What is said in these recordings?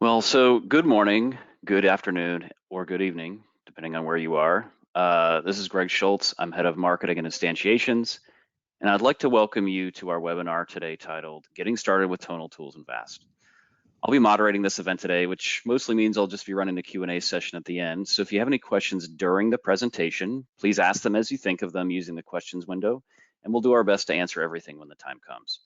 So good morning, good afternoon, or good evening, depending on where you are. This is Greg Schultz. I'm head of marketing and instantiations, and I'd like to welcome you to our webinar today titled Getting Started with Tonal Tools in VAST. I'll be moderating this event today, which mostly means I'll just be running a Q&A session at the end. So if you have any questions during the presentation, please ask them as you think of them using the questions window, and we'll do our best to answer everything when the time comes.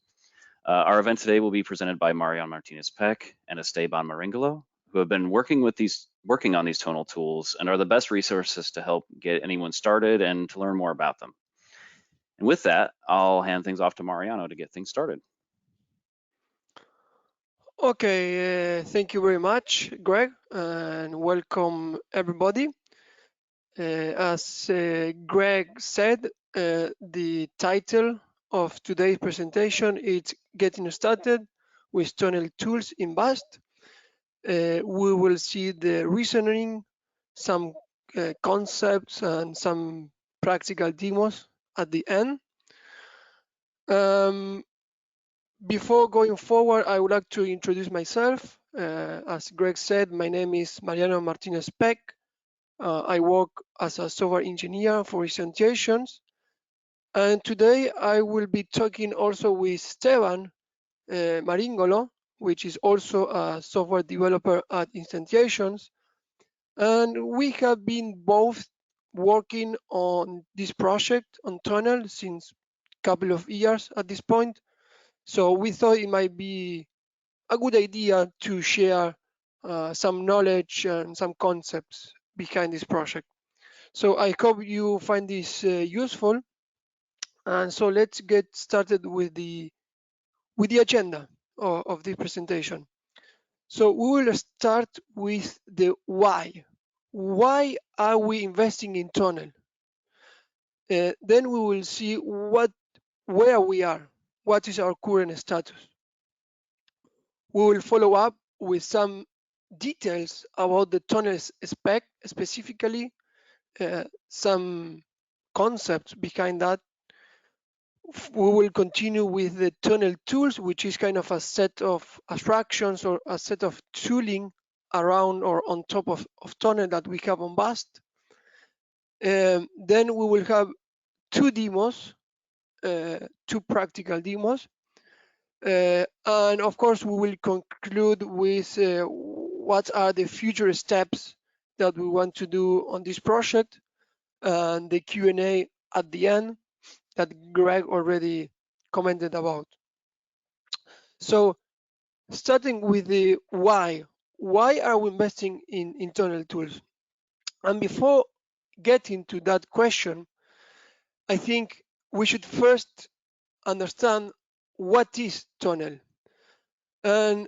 Our event today will be presented by Marian Martinez-Peck and Esteban Maringolo, who have been working on these tonal tools and are the best resources to help get anyone started and to learn more about them. And with that, I'll hand things off to Mariano to get things started. Okay, thank you very much, Greg, and welcome everybody. As Greg said, the title of today's presentation is Getting Started with Tonal Tools in VAST. We will see the reasoning, some concepts, and some practical demos at the end. Before going forward, I would like to introduce myself. As Greg said, my name is Mariano Martinez-Peck. I work as a software engineer for instantiations. And today I will be talking also with Esteban Maringolo, which is also a software developer at Instantiations. And we have been both working on this project on Tonel since a couple of years at this point. So we thought it might be a good idea to share some knowledge and some concepts behind this project. So I hope you find this useful. And so let's get started with the agenda of this presentation. So we will start with the why. Why are we investing in Tonel? Then we will see where we are, what is our current status. We will follow up with some details about the Tonel spec, specifically some concepts behind that. We will continue with the Tonel tools, which is kind of a set of abstractions or a set of tooling around or on top of Tonel that we have on VAST. Then we will have two demos, two practical demos. And of course, we will conclude with what are the future steps that we want to do on this project, and the Q&A at the end that Greg already commented about. So starting with the why are we investing in internal tools? And before getting to that question, I think we should first understand what is Tonel. And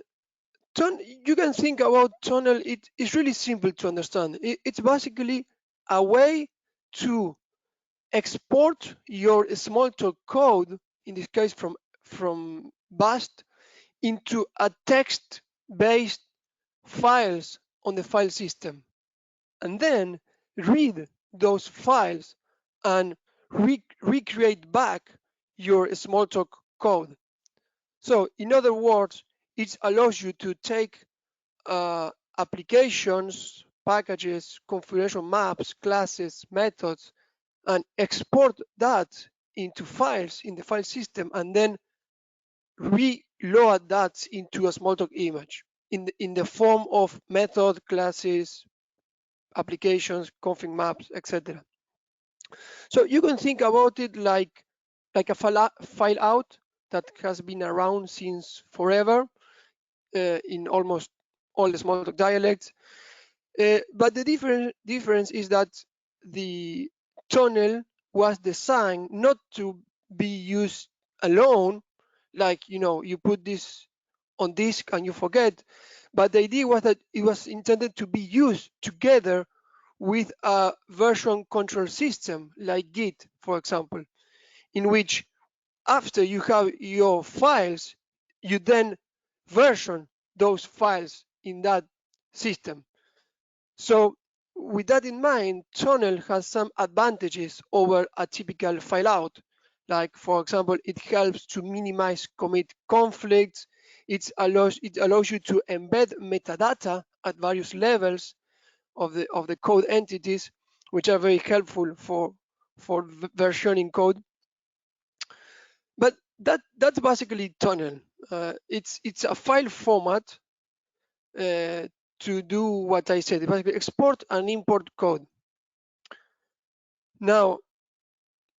you can think about Tonel, it's really simple to understand. It's basically a way to export your Smalltalk code, in this case from VAST, into a text-based files on the file system, and then read those files and recreate back your Smalltalk code. So in other words, it allows you to take applications, packages, configuration maps, classes, methods, and export that into files in the file system, and then reload that into a Smalltalk image in the form of method, classes, applications, config maps, etc. So you can think about it like a file out that has been around since forever in almost all the Smalltalk dialects. But the difference is that the Tonel was designed not to be used alone, like you put this on disk and you forget, but the idea was that it was intended to be used together with a version control system like Git, for example, in which after you have your files, you then version those files in that system. So with that in mind, Tonel has some advantages over a typical file out. Like, for example, it helps to minimize commit conflicts. it allows you to embed metadata at various levels of the code entities, which are very helpful for versioning code. But that's basically Tonel. It's a file format to do what I said, basically export and import code. Now,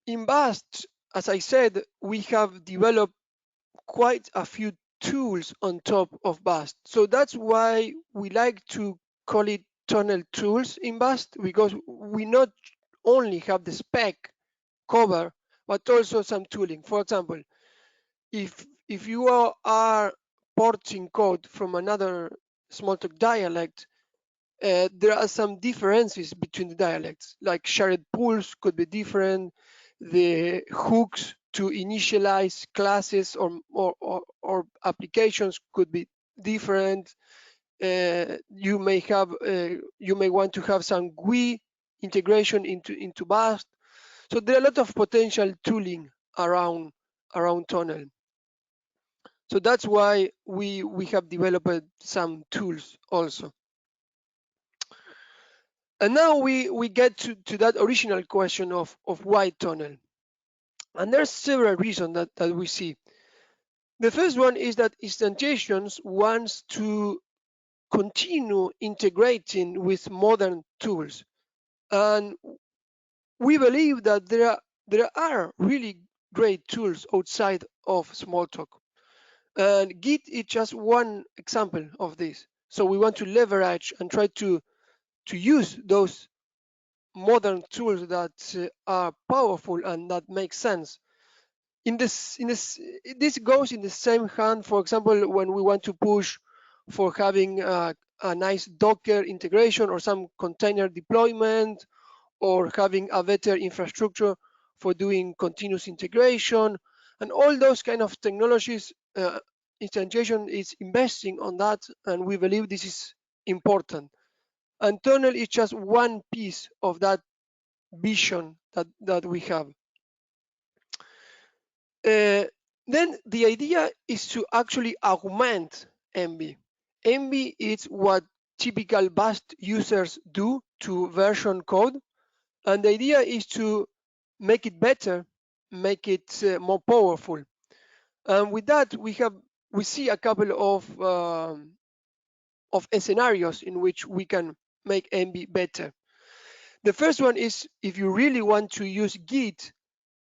in Bast, as I said, we have developed quite a few tools on top of Bast. So that's why we like to call it Tonel tools in Bast, because we not only have the spec cover, but also some tooling. For example, if you are porting code from another Smalltalk dialect, there are some differences between the dialects, like shared pools could be different, the hooks to initialize classes or applications could be different. You may want to have some GUI integration into Bast. So there are a lot of potential tooling around Tonel. So that's why we have developed some tools also. And now we get to that original question of why Tonel. And there's several reasons that we see. The first one is that instantiations wants to continue integrating with modern tools. And we believe that there are really great tools outside of Smalltalk. And Git is just one example of this. So we want to leverage and try to use those modern tools that are powerful and that make sense. This goes in the same hand. For example, when we want to push for having a nice Docker integration or some container deployment, or having a better infrastructure for doing continuous integration, and all those kind of technologies. Instantiation is investing on that, and we believe this is important. And Tonel is just one piece of that vision that we have. Then the idea is to actually augment Envy. Envy is what typical Bast users do to version code, and the idea is to make it better, make it more powerful. And with that, we see a couple of scenarios in which we can make Envy better. The first one is if you really want to use Git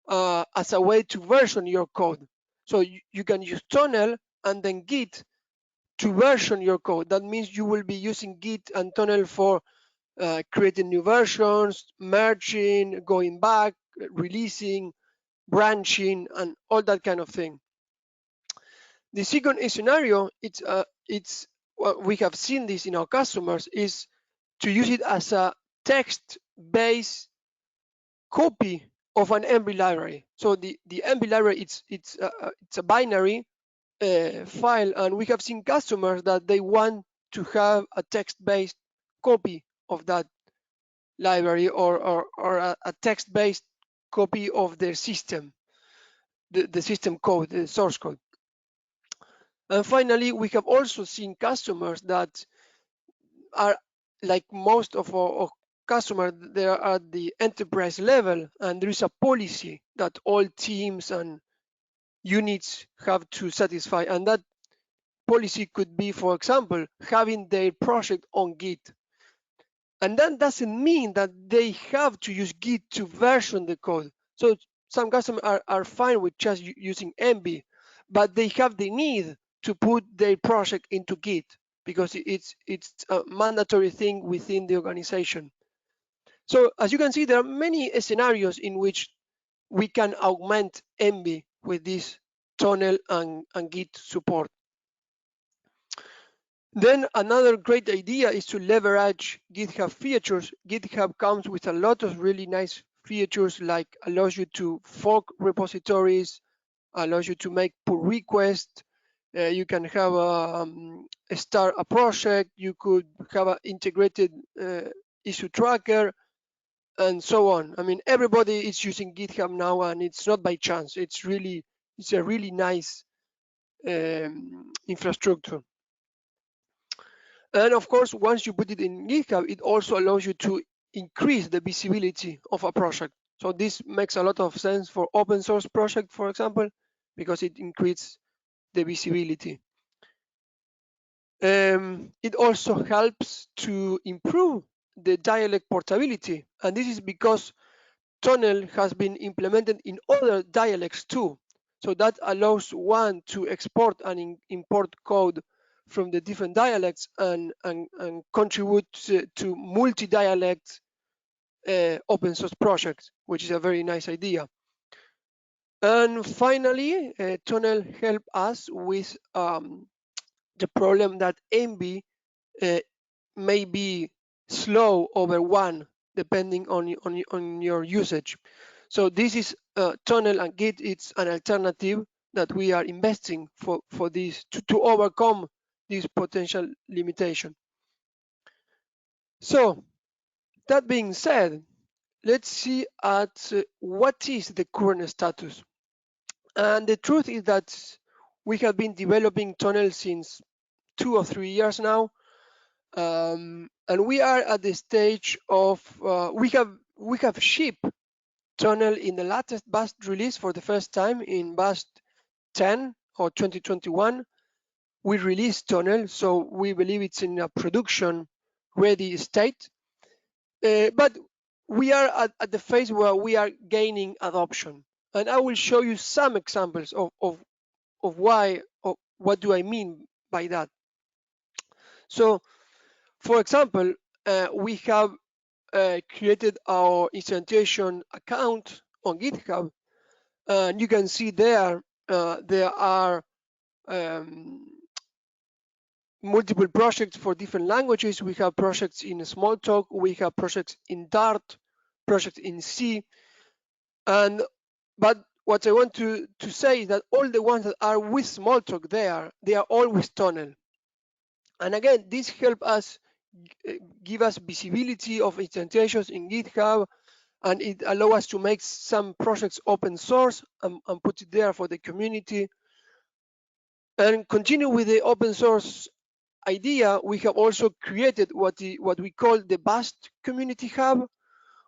as a way to version your code. So you can use Tonel and then Git to version your code. That means you will be using Git and Tonel for creating new versions, merging, going back, releasing, branching, and all that kind of thing. The second scenario, it's what we have seen this in our customers, is to use it as a text-based copy of an Envy library. So the Envy library, it's a binary file, and we have seen customers that they want to have a text-based copy of that library, or a text-based copy of their system, the system code, the source code. And finally, we have also seen customers that are, like most of our customers, they are at the enterprise level, and there is a policy that all teams and units have to satisfy. And that policy could be, for example, having their project on Git. And that doesn't mean that they have to use Git to version the code. So some customers are fine with just using Envy, but they have the need to put their project into Git because it's a mandatory thing within the organization. So as you can see, there are many scenarios in which we can augment Envy with this Tonel and Git support. Then another great idea is to leverage GitHub features. GitHub comes with a lot of really nice features, like allows you to fork repositories, allows you to make pull requests. You can have start a project. You could have an integrated issue tracker, and so on. I mean, everybody is using GitHub now, and it's not by chance. It's a really nice infrastructure. And of course, once you put it in GitHub, it also allows you to increase the visibility of a project. So this makes a lot of sense for open source project, for example, because it increases the visibility. It also helps to improve the dialect portability, and this is because Tonel has been implemented in other dialects too. So that allows one to export and import code from the different dialects and contribute to multi-dialect open source projects, which is a very nice idea. And finally, Tonel helped us with the problem that MB may be slow over one, depending on your usage. So this is Tonel and Git. It's an alternative that we are investing for this to overcome this potential limitation. So that being said, let's see at what is the current status. And the truth is that we have been developing Tonel since 2 or 3 years now. And we are at the stage of we have shipped Tonel in the latest BAST release for the first time in BAST 10 or 2021. We released Tonel, so we believe it's in a production ready state. But we are at the phase where we are gaining adoption, and I will show you some examples of why, or what do I mean by that. So, for example, we have created our instantiation account on GitHub, and you can see there there are multiple projects for different languages. We have projects in Smalltalk, we have projects in Dart, projects in C, and but what I want to say is that all the ones that are with Smalltalk there, they are all with Tonel. And again, this helps us give us visibility of instantiations in GitHub, and it allows us to make some projects open source and put it there for the community. And continue with the open source idea, we have also created what we call the BAST Community Hub,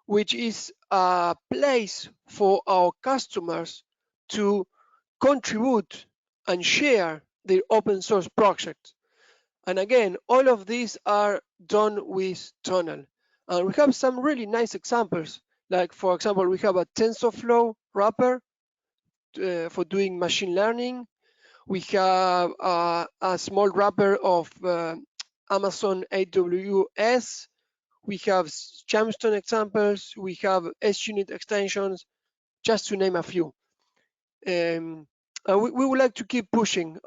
which is a place for our customers to contribute and share their open source projects. And again, all of these are done with Tonel. And we have some really nice examples. Like, for example, we have a TensorFlow wrapper for doing machine learning. We have a small wrapper of Amazon AWS. We have Jamstone examples. We have SUnit extensions, just to name a few. And we would like to keep pushing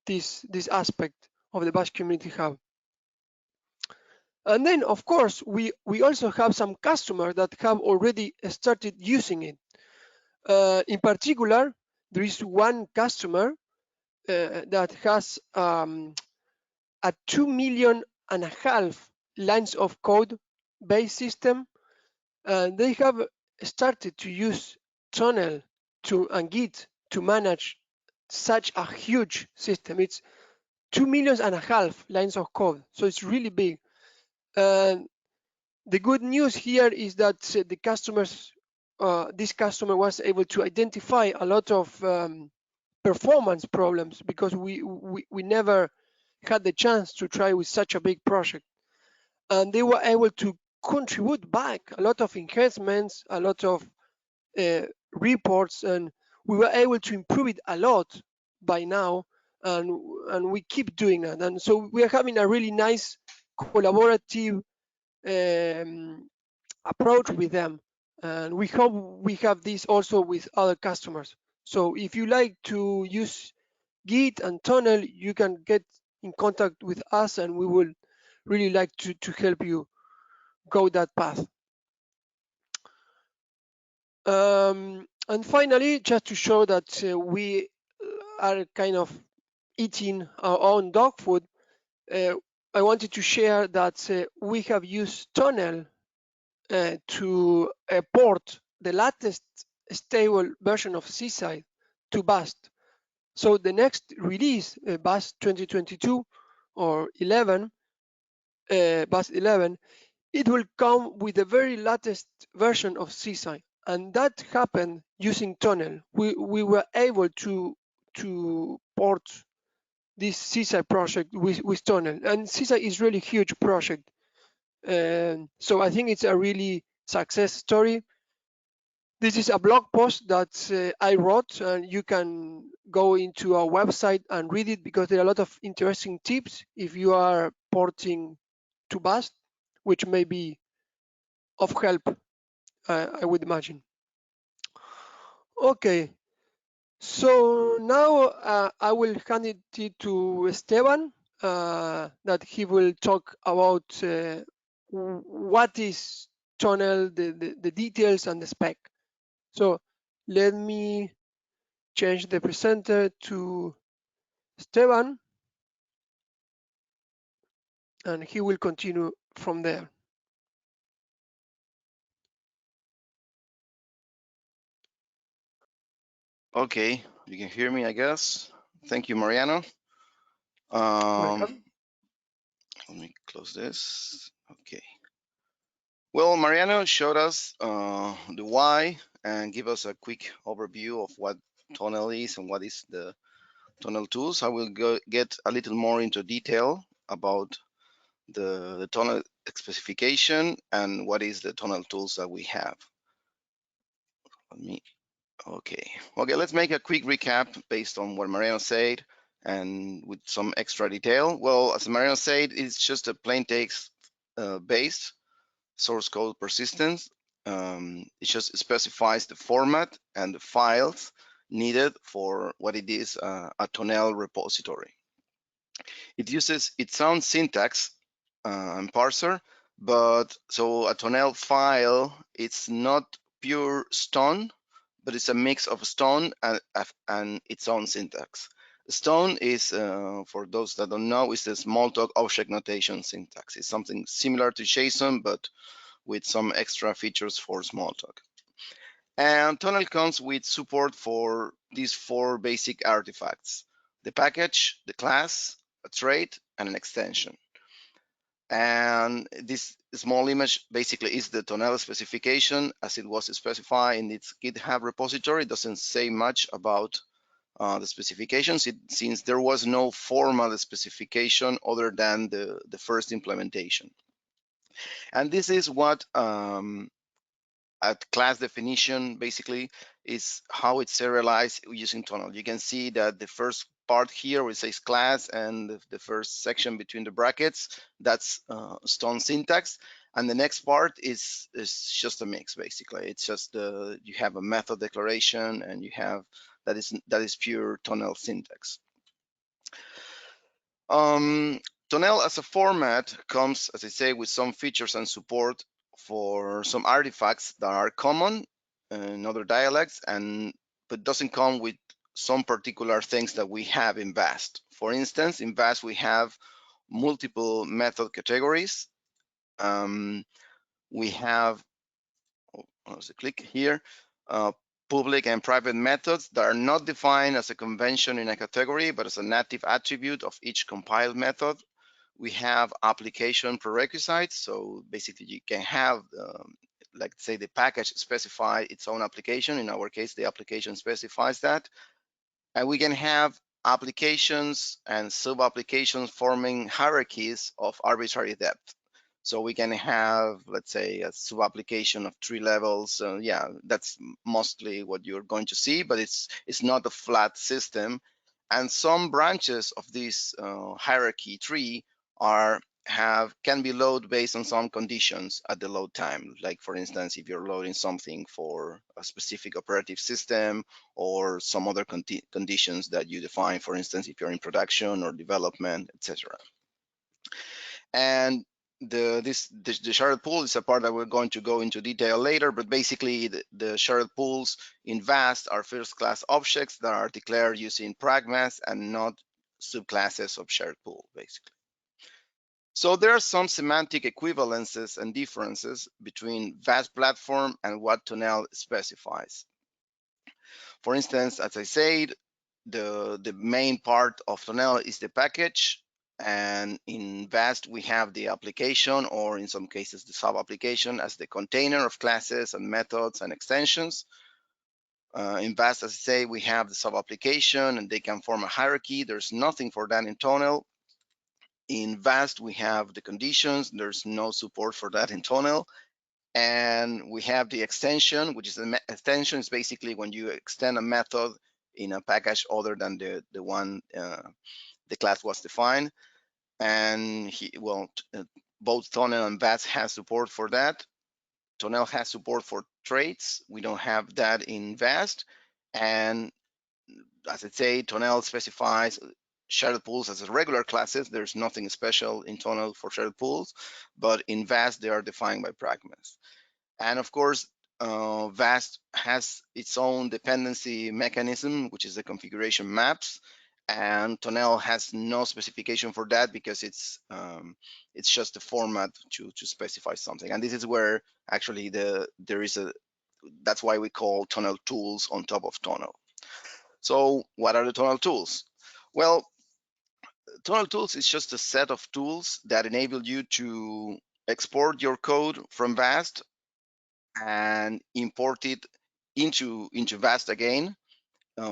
this aspect of the Bash Community Hub. And then, of course, we also have some customers that have already started using it. In particular, there is one customer that has a 2.5 million lines of code based system. And they have started to use Tonel and Git to manage such a huge system. It's 2.5 million lines of code, so it's really big. The good news here is that the customers, this customer was able to identify a lot of performance problems because we never had the chance to try with such a big project, and they were able to contribute back a lot of enhancements, a lot of reports, and we were able to improve it a lot by now, and we keep doing that. And so we are having a really nice collaborative approach with them, and we hope we have this also with other customers. So if you like to use Git and Tonel, you can get in contact with us, and we will really like to help you go that path. And finally, just to show that we are kind of eating our own dog food, I wanted to share that we have used Tonel to port the latest stable version of Seaside to BAST. So the next release, bus 2022 or 11, bus 11, it will come with the very latest version of CSI, and that happened using Tonel. We were able to port this CSI project with Tonel, and CSI is really huge project. So I think it's a really success story. This is a blog post that I wrote, and you can go into our website and read it because there are a lot of interesting tips if you are porting to Bast, which may be of help, I would imagine. Okay, so now I will hand it to Esteban, that he will talk about what is Tonel, the details and the spec. So let me change the presenter to Esteban, and he will continue from there. Okay, you can hear me, I guess. Thank you, Mariano. Welcome. Let me close this. Okay. Well, Mariano showed us the why and give us a quick overview of what Tonel is and what is the Tonel tools. I will get a little more into detail about the Tonel specification and what is the Tonel tools that we have. Let me, okay, let's make a quick recap based on what Mariano said and with some extra detail. Well, as Mariano said, it's just a plain text based source code persistence. It just specifies the format and the files needed for what it is, a Tonel repository. It uses its own syntax and parser, but so a Tonel file, it's not pure Stone, but it's a mix of Stone and its own syntax. Stone is, for those that don't know, is the Smalltalk object notation syntax. It's something similar to JSON, but with some extra features for Smalltalk. And Tonel comes with support for these 4 basic artifacts: the package, the class, a trait, and an extension. And this small image basically is the Tonel specification as it was specified in its GitHub repository. It doesn't say much about the specifications, since there was no formal specification other than the first implementation. And this is what at class definition basically is how it's serialized using Tonel. You can see that the first part here where it says class and the first section between the brackets, that's Stone syntax, and the next part is just a mix. Basically it's just you have a method declaration and you have that is pure Tonel syntax. Tonel as a format comes, as I say, with some features and support for some artifacts that are common in other dialects, but doesn't come with some particular things that we have in Bast. For instance, in Bast we have multiple method categories. We have, let's click here, public and private methods that are not defined as a convention in a category, but as a native attribute of each compiled method. We have application prerequisites. So basically you can have, like say the package specify its own application. In our case, the application specifies that. And we can have applications and sub-applications forming hierarchies of arbitrary depth. So we can have, let's say, a sub-application of 3 levels. Yeah, that's mostly what you're going to see, but it's not a flat system. And some branches of this hierarchy tree can be loaded based on some conditions at the load time. Like for instance, if you're loading something for a specific operative system or some other conditions that you define, for instance, if you're in production or development, etc. And the shared pool is a part that we're going to go into detail later, but basically the shared pools in VAST are first class objects that are declared using pragmas and not subclasses of shared pool, basically. So there are some semantic equivalences and differences between VAST platform and what Tonel specifies. For instance, as I said, the main part of Tonel is the package, and in Vast we have the application, or in some cases the sub-application, as the container of classes and methods and extensions. In Vast, as I say, we have the sub-application, and they can form a hierarchy. There's nothing for that in Tonel. In Vast, we have the conditions. There's no support for that in Tonel. And we have the extension, which is the extension is basically when you extend a method in a package other than the one the class was defined. And both Tonel and Vast has support for that. Tonel has support for traits. We don't have that in Vast. And as I say, Tonel specifies shared pools as regular classes. There's nothing special in Tonel for shared pools, but in Vast they are defined by pragmas. And of course, Vast has its own dependency mechanism, which is the configuration maps. And Tonel has no specification for that because it's just a format to specify something. And this is where actually that's why we call Tonel tools on top of Tonel. So what are the Tonel tools? Well, Tonel tools is just a set of tools that enable you to export your code from Vast and import it into Vast again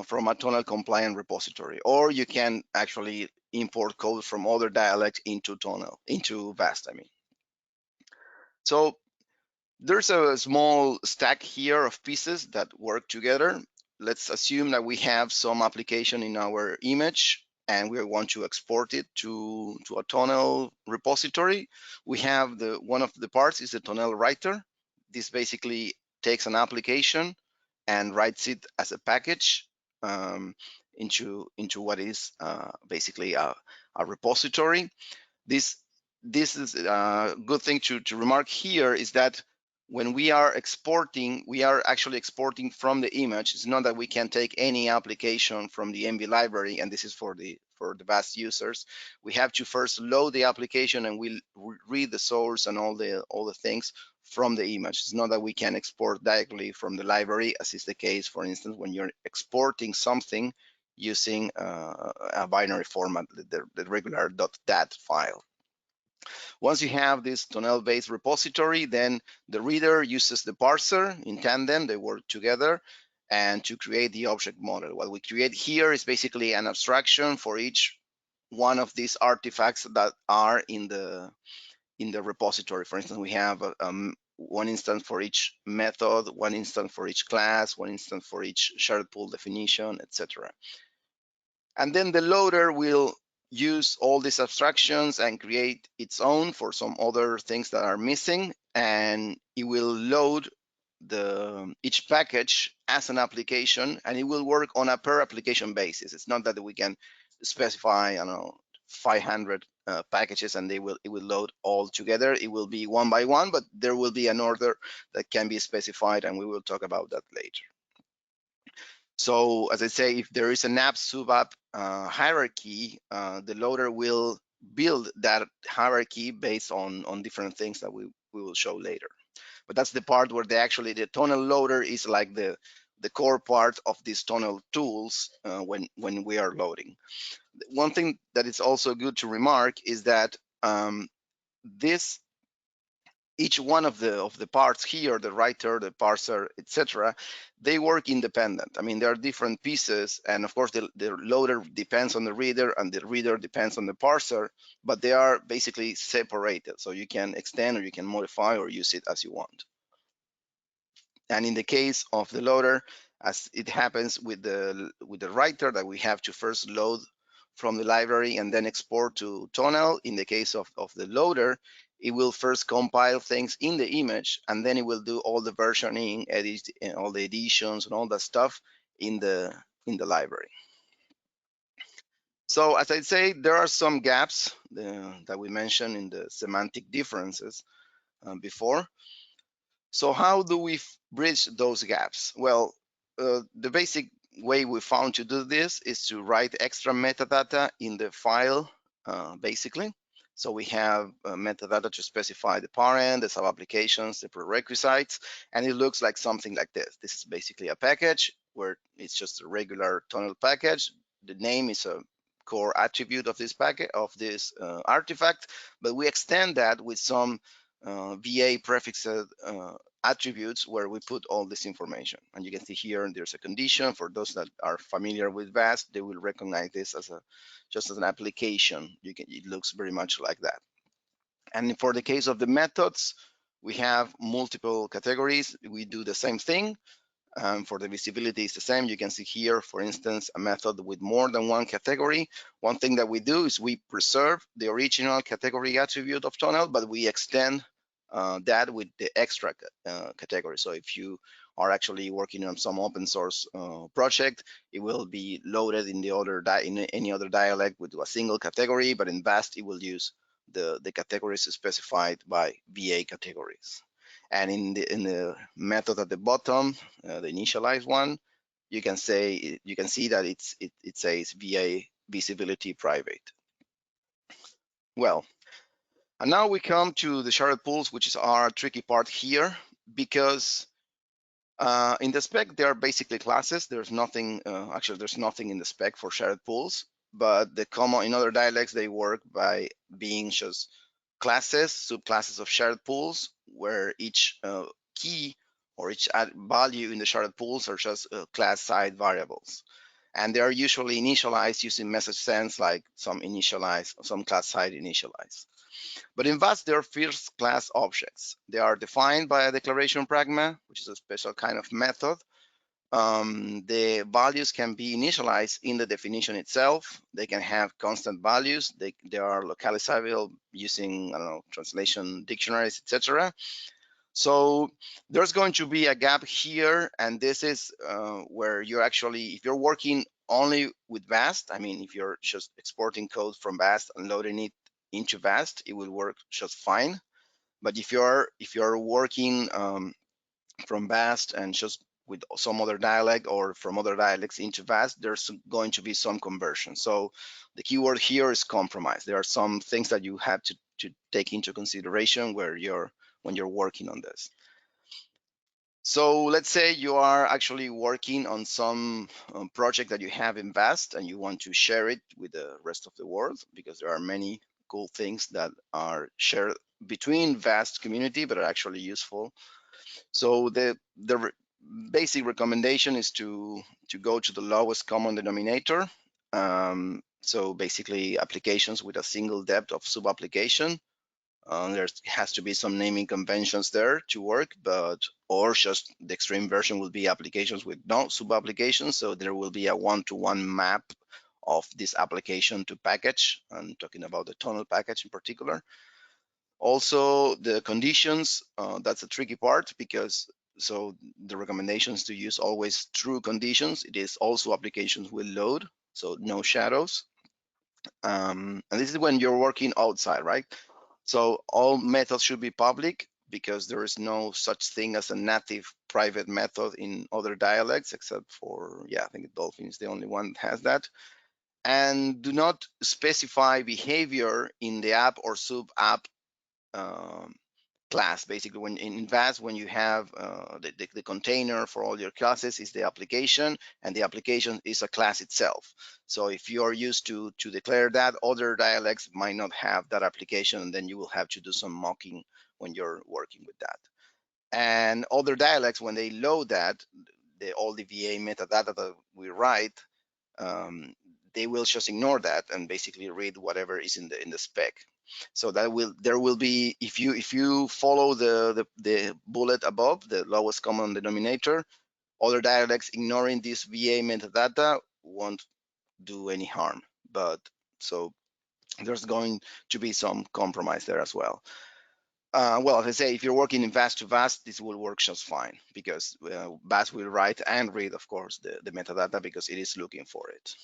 from a Tonel compliant repository. Or you can actually import code from other dialects into Vast, I mean. So there's a small stack here of pieces that work together. Let's assume that we have some application in our image and we want to export it to a Tonel repository. We have one of the parts is the Tonel writer. This basically takes an application and writes it as a package into what is basically a repository. This is a good thing to remark here is that when we are exporting, we are actually exporting from the image. It's not that we can take any application from the MV library, and this is for the Vast users. We have to first load the application and we'll read the source and all the things from the image. It's not that we can export directly from the library, as is the case, for instance, when you're exporting something using a binary format, the regular .dat file. Once you have this Tonel-based repository, then the reader uses the parser in tandem. They work together and to create the object model. What we create here is basically an abstraction for each one of these artifacts that are in the repository. For instance, we have one instance for each method, one instance for each class, one instance for each shared pool definition, etc. And then the loader will use all these abstractions and create its own for some other things that are missing, and it will load each package as an application, and it will work on a per application basis. It's not that we can specify, I don't know, 500 packages and it will load all together. It will be one by one, but there will be an order that can be specified, and we will talk about that later. So as I say, if there is an app sub-app hierarchy, the loader will build that hierarchy based on different things that we will show later. But that's the part where the Tonel loader is like the core part of these Tonel tools when we are loading. One thing that is also good to remark is that each one of the parts here, the writer, the parser, etc., they work independent. I mean, there are different pieces, and of course the loader depends on the reader and the reader depends on the parser, but they are basically separated. So you can extend or you can modify or use it as you want. And in the case of the loader, as it happens with the writer, that we have to first load from the library and then export to Tonel. In the case of the loader, it will first compile things in the image, and then it will do all the versioning, all the editions and all that stuff in the library. So as I say, there are some gaps that we mentioned in the semantic differences before. So how do we bridge those gaps? Well, the basic way we found to do this is to write extra metadata in the file, basically. So we have metadata to specify the parent, the sub-applications, the prerequisites, and it looks like something like this. This is basically a package where it's just a regular Tonel package. the name is a core attribute of this packet, of this artifact, but we extend that with some VA prefixed attributes where we put all this information. And you can see here there's a condition. For those that are familiar with VAST, they will recognize this as just as an application. It looks very much like that. And for the case of the methods, we have multiple categories. We do the same thing. For the visibility, it's the same. You can see here, for instance, a method with more than one category. One thing that we do is we preserve the original category attribute of Tonel, but we extend that with the extra category. So if you are actually working on some open source project, it will be loaded in any other dialect with a single category, but in VAST, it will use the categories specified by VA categories. And in the method at the bottom, the initialize one, you can see that it says VA visibility private. Well, and now we come to the shared pools, which is our tricky part here, because in the spec they are basically classes. There's nothing actually there's nothing in the spec for shared pools, but the common in other dialects they work by being just classes, subclasses of shared pools, where each key or each value in the shared pools are just class side variables. And they are usually initialized using message sense, like some class side initialize. But in VAST, they are first class objects. They are defined by a declaration pragma, which is a special kind of method. The values can be initialized in the definition itself. They can have constant values. They are localizable using, I don't know, translation dictionaries, etc. So there's going to be a gap here, and this is where you're actually, if you're working only with VAST, I mean, if you're just exporting code from VAST and loading it into VAST, it will work just fine. But if you're working from VAST and just with some other dialect or from other dialects into VAST, there's going to be some conversion. So the keyword here is compromise. There are some things that you have to take into consideration when you're working on this. So let's say you are actually working on some project that you have in VAST and you want to share it with the rest of the world, because there are many cool things that are shared between VAST community but are actually useful. So the basic recommendation is to go to the lowest common denominator. So basically applications with a single depth of sub-application. There has to be some naming conventions there to work, or just the extreme version will be applications with no sub-applications. So there will be a one-to-one map of this application to package. I'm talking about the Tonel package in particular. Also, the conditions, that's a tricky part, because so the recommendation is to use always true conditions. It is also applications will load, so no shadows. And this is when you're working outside, right? So all methods should be public, because there is no such thing as a native private method in other dialects, except for, I think Dolphin is the only one that has that. And do not specify behavior in the app or sub-app class. Basically, when in VAST, when you have the container for all your classes is the application, and the application is a class itself. So if you are used to declare that, other dialects might not have that application, and then you will have to do some mocking when you're working with that. And other dialects, when they load that, all the VA metadata that we write, they will just ignore that and basically read whatever is in the spec. So there will be, if you follow the bullet above, the lowest common denominator, other dialects ignoring this VA metadata won't do any harm. But so there's going to be some compromise there as well. Well, as I say, if you're working in VAST to VAST, this will work just fine, because VAST will write and read, of course, the metadata, because it is looking for it.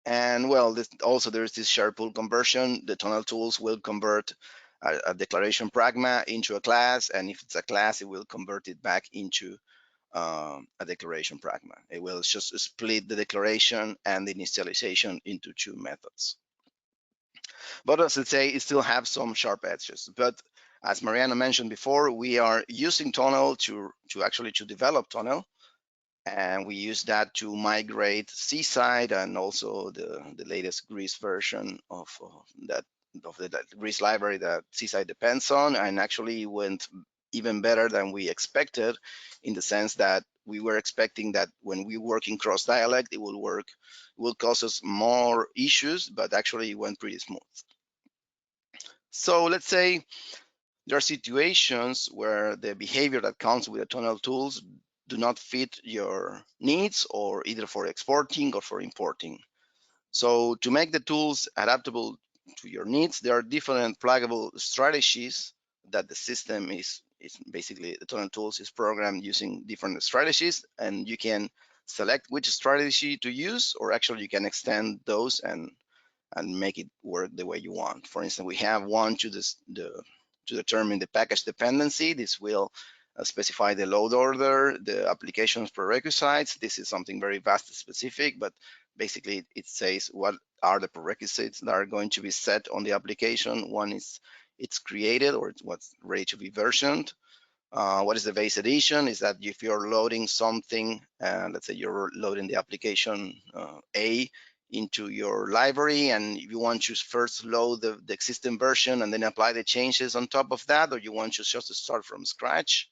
And well, also there's this shared pool conversion. The Tonel tools will convert a declaration pragma into a class, and if it's a class, it will convert it back into a declaration pragma. It will just split the declaration and the initialization into two methods. But as I say, it still have some sharp edges. But as Mariana mentioned before, we are using Tonel to develop Tonel. And we use that to migrate Seaside and also the latest Greece version of that Greece library that Seaside depends on, and actually went even better than we expected, in the sense that we were expecting that when we work in cross dialect, it will cause us more issues, but actually it went pretty smooth. So let's say there are situations where the behavior that comes with the Tonel tools do not fit your needs, or either for exporting or for importing. So to make the tools adaptable to your needs, there are different pluggable strategies that the system is basically, the Tonel tools is programmed using different strategies, and you can select which strategy to use, or actually you can extend those and make it work the way you want. For instance, we have one to determine the package dependency. This will specify the load order, the application's prerequisites. This is something very vast specific, but basically it says what are the prerequisites that are going to be set on the application. One is it's created, or it's what's ready to be versioned. What is the base edition? Is that if you're loading something, let's say you're loading the application A into your library, and you want to first load the existing version and then apply the changes on top of that, or you want to just start from scratch.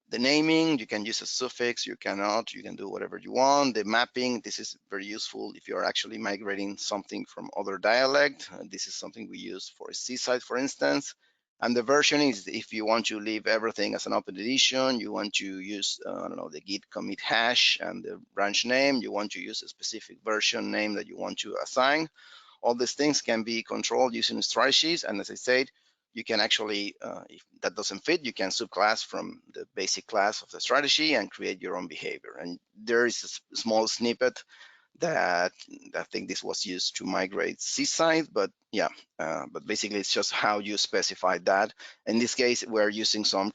The naming, you can use a suffix, you cannot, you can do whatever you want. The mapping, this is very useful if you're actually migrating something from other dialect. This is something we use for Seaside, for instance. And the versioning is if you want to leave everything as an open edition, you want to use, I don't know, the git commit hash and the branch name, you want to use a specific version name that you want to assign. All these things can be controlled using strategies. And as I said, you can actually, if that doesn't fit, you can subclass from the basic class of the strategy and create your own behavior. And there is a small snippet that I think this was used to migrate Seaside, but yeah, but basically it's just how you specify that. In this case, we're using some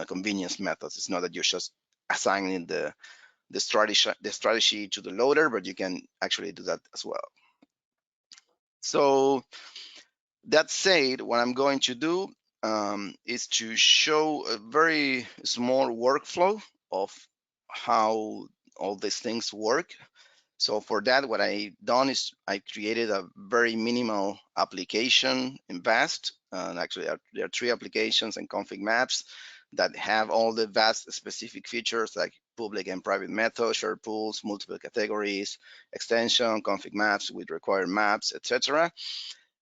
convenience methods. It's not that you're just assigning the strategy to the loader, but you can actually do that as well. So that said, what I'm going to do is to show a very small workflow of how all these things work. So for that, what I've done is I created a very minimal application in Vast. And actually, there are 3 applications and config maps that have all the Vast specific features like public and private methods, shared pools, multiple categories, extension, config maps with required maps, etc.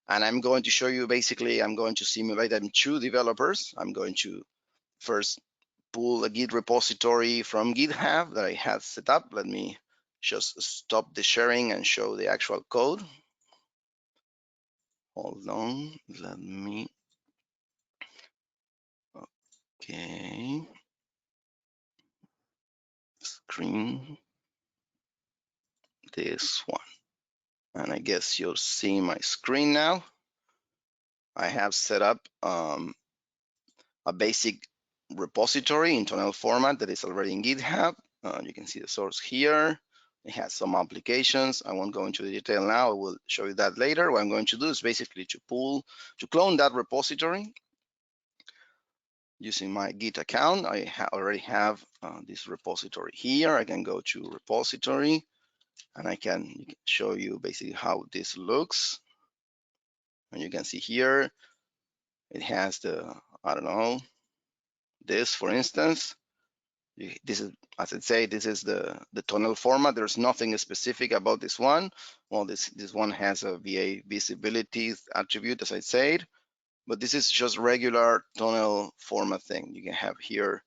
And I'm going to show you, basically, I'm going to simulate them 2 developers. I'm going to first pull a Git repository from GitHub that I had set up. Let me just stop the sharing and show the actual code. Hold on, let me, okay, screen this one. And I guess you'll see my screen now. I have set up a basic repository in Tonel format that is already in GitHub. You can see the source here. It has some applications. I won't go into the detail now. I will show you that later. What I'm going to do is basically to clone that repository using my Git account. I already have this repository here. I can go to repository and I can show you basically how this looks. And you can see here, it has the, I don't know, this, for instance. This is, as I say, this is the Tonel format. There's nothing specific about this one. Well, this one has a VA visibility attribute, as I said, but this is just regular Tonel format thing. You can have here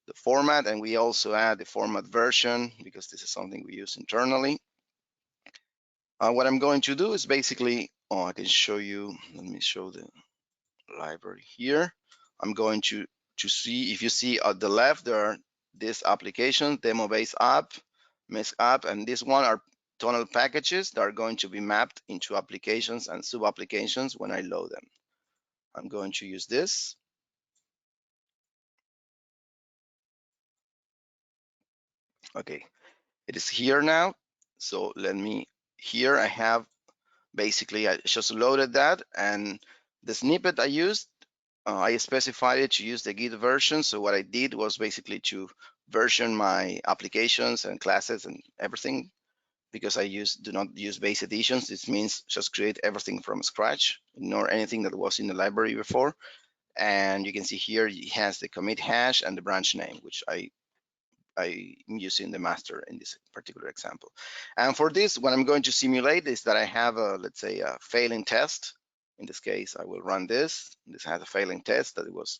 the format, and we also add the format version because this is something we use internally. What I'm going to do is basically, I can show you, let me show the library here. I'm going to see, if you see at the left, there are this application, demo base app, mesh app, and this one are Tonel packages that are going to be mapped into applications and sub applications when I load them. I'm going to use this. Okay, it is here now. So let me, here I have, basically I just loaded that, and the snippet I used, I specified it to use the Git version. So what I did was basically to version my applications and classes and everything, because I do not use base editions. This means just create everything from scratch, ignore anything that was in the library before. And you can see here it has the commit hash and the branch name, which I'm using the master in this particular example. And for this, what I'm going to simulate is that I have a, let's say, a failing test. In this case, I will run this. This has a failing test that it was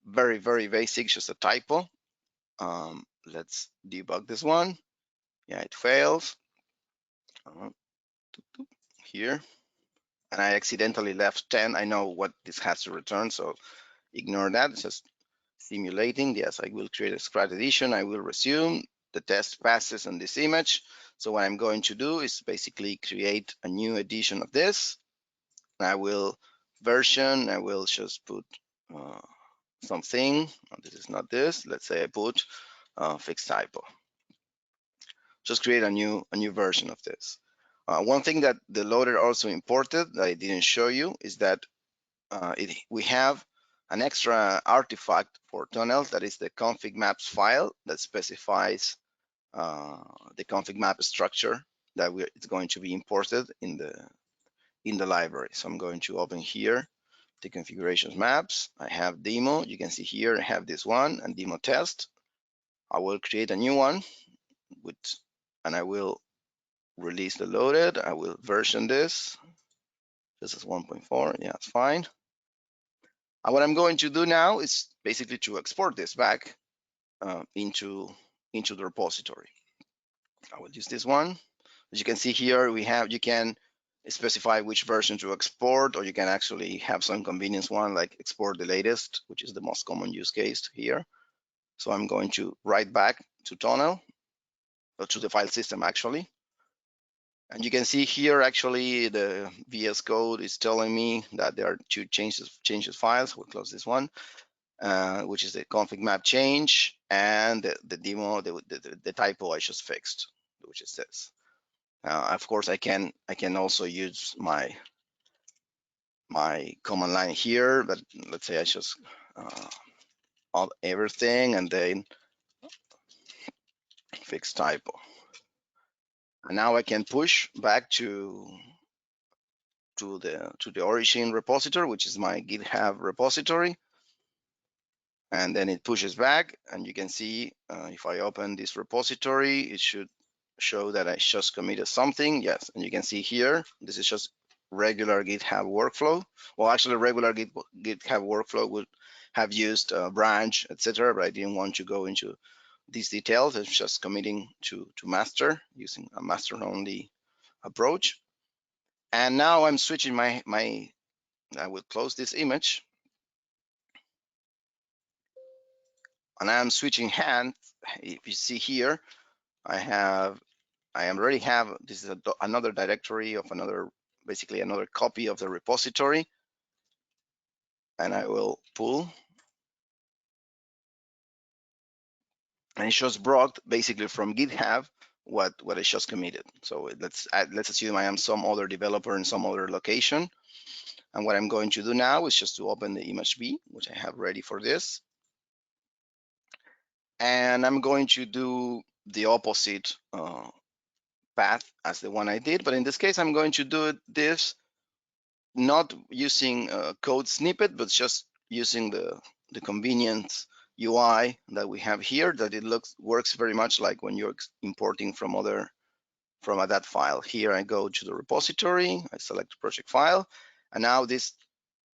very, very basic, just a typo. Let's debug this one. Yeah, it fails. Here. And I accidentally left 10. I know what this has to return, so ignore that. It's just simulating. Yes, I will create a scratch edition. I will resume. The test passes on this image. So what I'm going to do is basically create a new edition of this. I will version. I will just put something. This is not this. Let's say I put fixed typo. Just create a new version of this. One thing that the loader also imported that I didn't show you is that we have an extra artifact for Tonel, that is the config maps file that specifies the config map structure that it's going to be imported in the library. So I'm going to open here the configurations maps. I have demo. You can see here I have this one and demo test. I will create a new one and I will release the loaded. I will version this. This is 1.4. Yeah, it's fine. And what I'm going to do now is basically to export this back into the repository. I will use this one. As you can see here, you can specify which version to export, or you can actually have some convenience one like export the latest, which is the most common use case here. So I'm going to write back to Tonel, or to the file system actually. And you can see here actually the VS Code is telling me that there are two changes files. We'll close this one. Which is the config map change and the demo, the typo I just fixed, which is this. Of course, I can also use my command line here, but let's say I just everything and then fix typo. And now I can push back to the origin repository, which is my GitHub repository. And then it pushes back, and you can see if I open this repository, it should show that I just committed something. Yes, and you can see here, this is just regular GitHub workflow. Well, actually, regular GitHub workflow would have used branch, etc., but I didn't want to go into these details. It's just committing to master using a master-only approach. And now I'm switching I will close this image. And I'm switching hands. If you see here, I already have, this is another directory of basically another copy of the repository. And I will pull. And it just brought basically from GitHub what I just committed. So let's assume I am some other developer in some other location. And what I'm going to do now is just to open the image B, which I have ready for this. And I'm going to do the opposite path as the one I did, but in this case, I'm going to do this not using a code snippet, but just using the convenient UI that we have here, that it works very much like when you're importing from a .dat file. Here I go to the repository, I select the project file, and now this,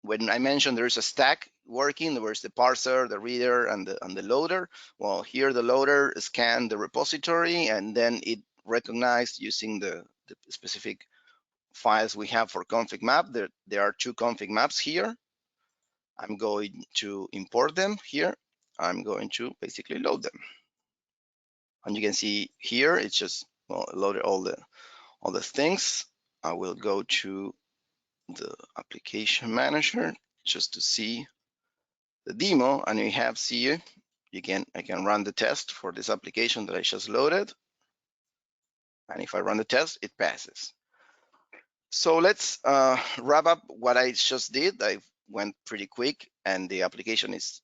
when I mentioned there is a stack working, there is the parser, the reader, and the loader. Well, here the loader scanned the repository, and then it recognized using the specific files we have for config map. There are two config maps here. I'm going to import them here. I'm going to basically load them. And you can see here, it's just loaded all the things. I will go to the application manager just to see the demo, and you have see I can run the test for this application that I just loaded. And if I run the test, it passes. So let's wrap up what I just did. I went pretty quick, and the application is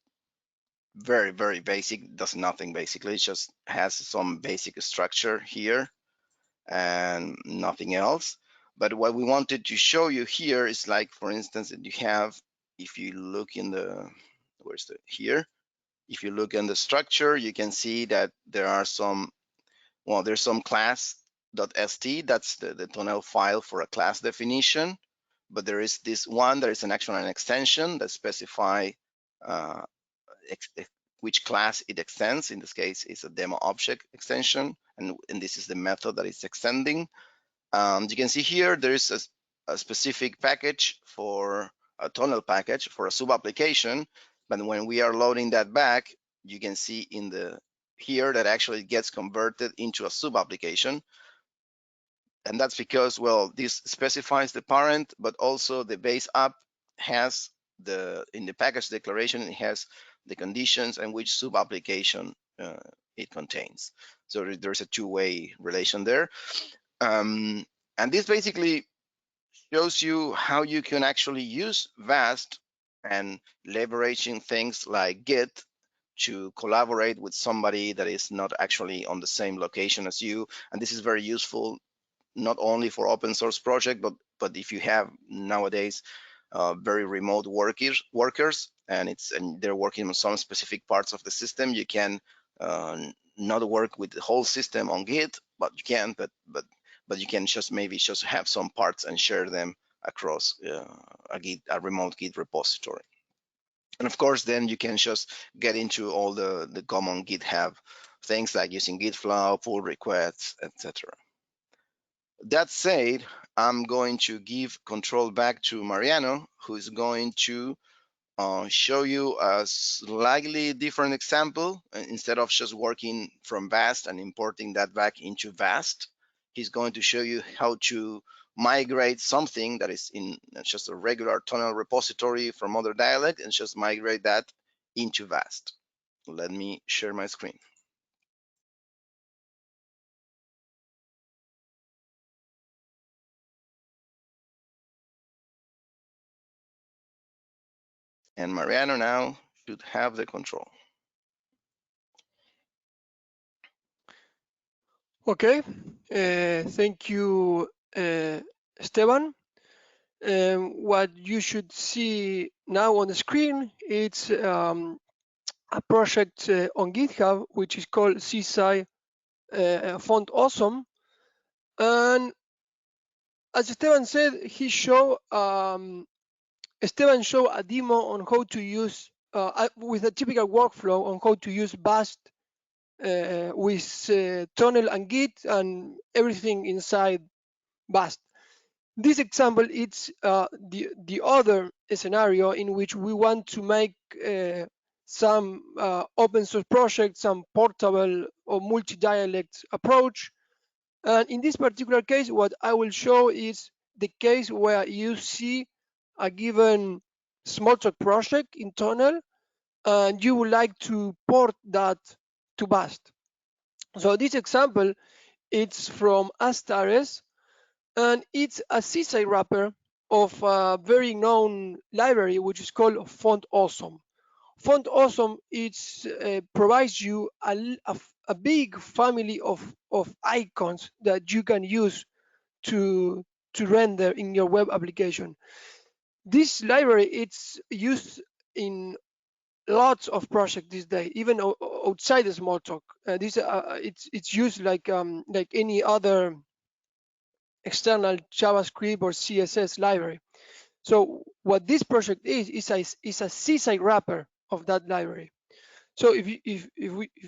very, very basic, does nothing basically. It just has some basic structure here and nothing else. But what we wanted to show you here is like, for instance, that you have, if you look in the, where's the, here, if you look in the structure, you can see that there are some, well, there's some class.st, that's the Tonel file for a class definition. But there is this one, there is an actual an extension that specify uh, which class it extends. In this case, it's a demo object extension, and this is the method that it's extending. You can see here there is a specific package for a Tonel package for a sub application, but when we are loading that back, you can see in the here that actually gets converted into a sub application. And that's because, well, this specifies the parent, but also the base app has in the package declaration, it has the conditions and which sub application it contains. So there's a two-way relation there. And this basically shows you how you can actually use VAST and leveraging things like Git to collaborate with somebody that is not actually on the same location as you. And this is very useful not only for open source project, but if you have nowadays very remote workers and they're working on some specific parts of the system, you can not work with the whole system on Git, but you can, but you can just maybe just have some parts and share them across a remote Git repository. And of course, then you can just get into all the common GitHub things like using Git flow, pull requests, etc. That said, I'm going to give control back to Mariano, who is going to show you a slightly different example. Instead of just working from VAST and importing that back into VAST, he's going to show you how to migrate something that is in just a regular Tonel repository from other dialect and just migrate that into VAST. Let me share my screen. And Mariano now should have the control. Okay, thank you, Esteban. What you should see now on the screen, it's a project on GitHub, which is called CSI Font Awesome. And as Esteban said, Esteban showed a demo on how to use, with a typical workflow on how to use BAST with Tonel and Git and everything inside BAST. This example is the other scenario in which we want to make some open source project, some portable or multi-dialect approach. And in this particular case, what I will show is the case where you see a given Smalltalk project in Tonel, and you would like to port that to BAST. So this example, it's from Astares, and it's a CSI wrapper of a very known library, which is called Font Awesome. Font Awesome provides you a big family of icons that you can use to render in your web application. This library, it's used in lots of projects these days, even outside the Smalltalk. It's used like any other external JavaScript or CSS library. So what this project is a CSI wrapper of that library. So if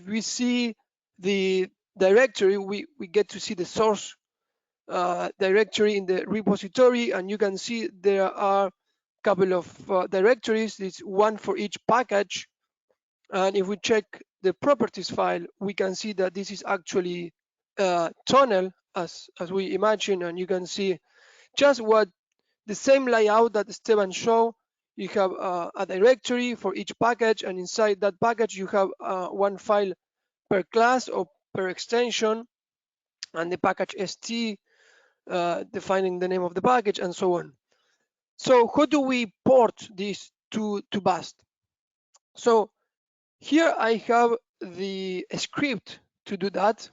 we see the directory, we get to see the source directory in the repository, and you can see there are a couple of directories. It's one for each package. And if we check the properties file, we can see that this is actually Tonel as we imagine, and you can see just what the same layout that Esteban showed. You have a directory for each package, and inside that package you have one file per class or per extension, and the package st defining the name of the package, and so on. So how do we port this to BAST? So Here I have the script to do that,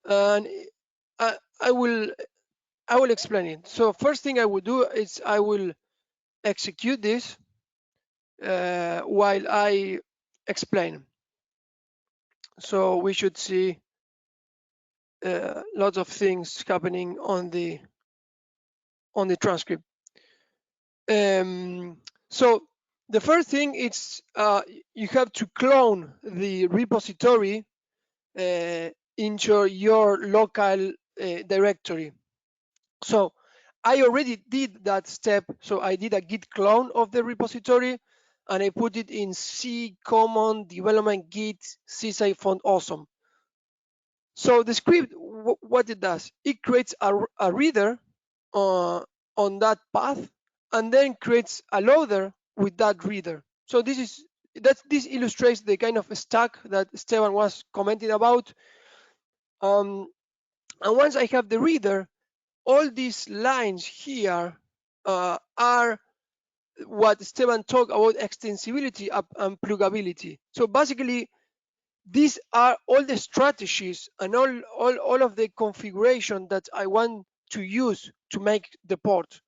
and I will explain it. So first thing I will do is I will execute this while I explain. So we should see lots of things happening on the transcript. So the first thing is you have to clone the repository into your local directory. So I already did that step. So I did a git clone of the repository and I put it in C common development git CSI font awesome. So the script, what it does, it creates a reader on that path and then creates a loader with that reader. So this illustrates the kind of stack that Esteban was commenting about. And once I have the reader, all these lines here are what Esteban talked about extensibility and pluggability. So basically, these are all the strategies and all of the configuration that I want to use to make the port.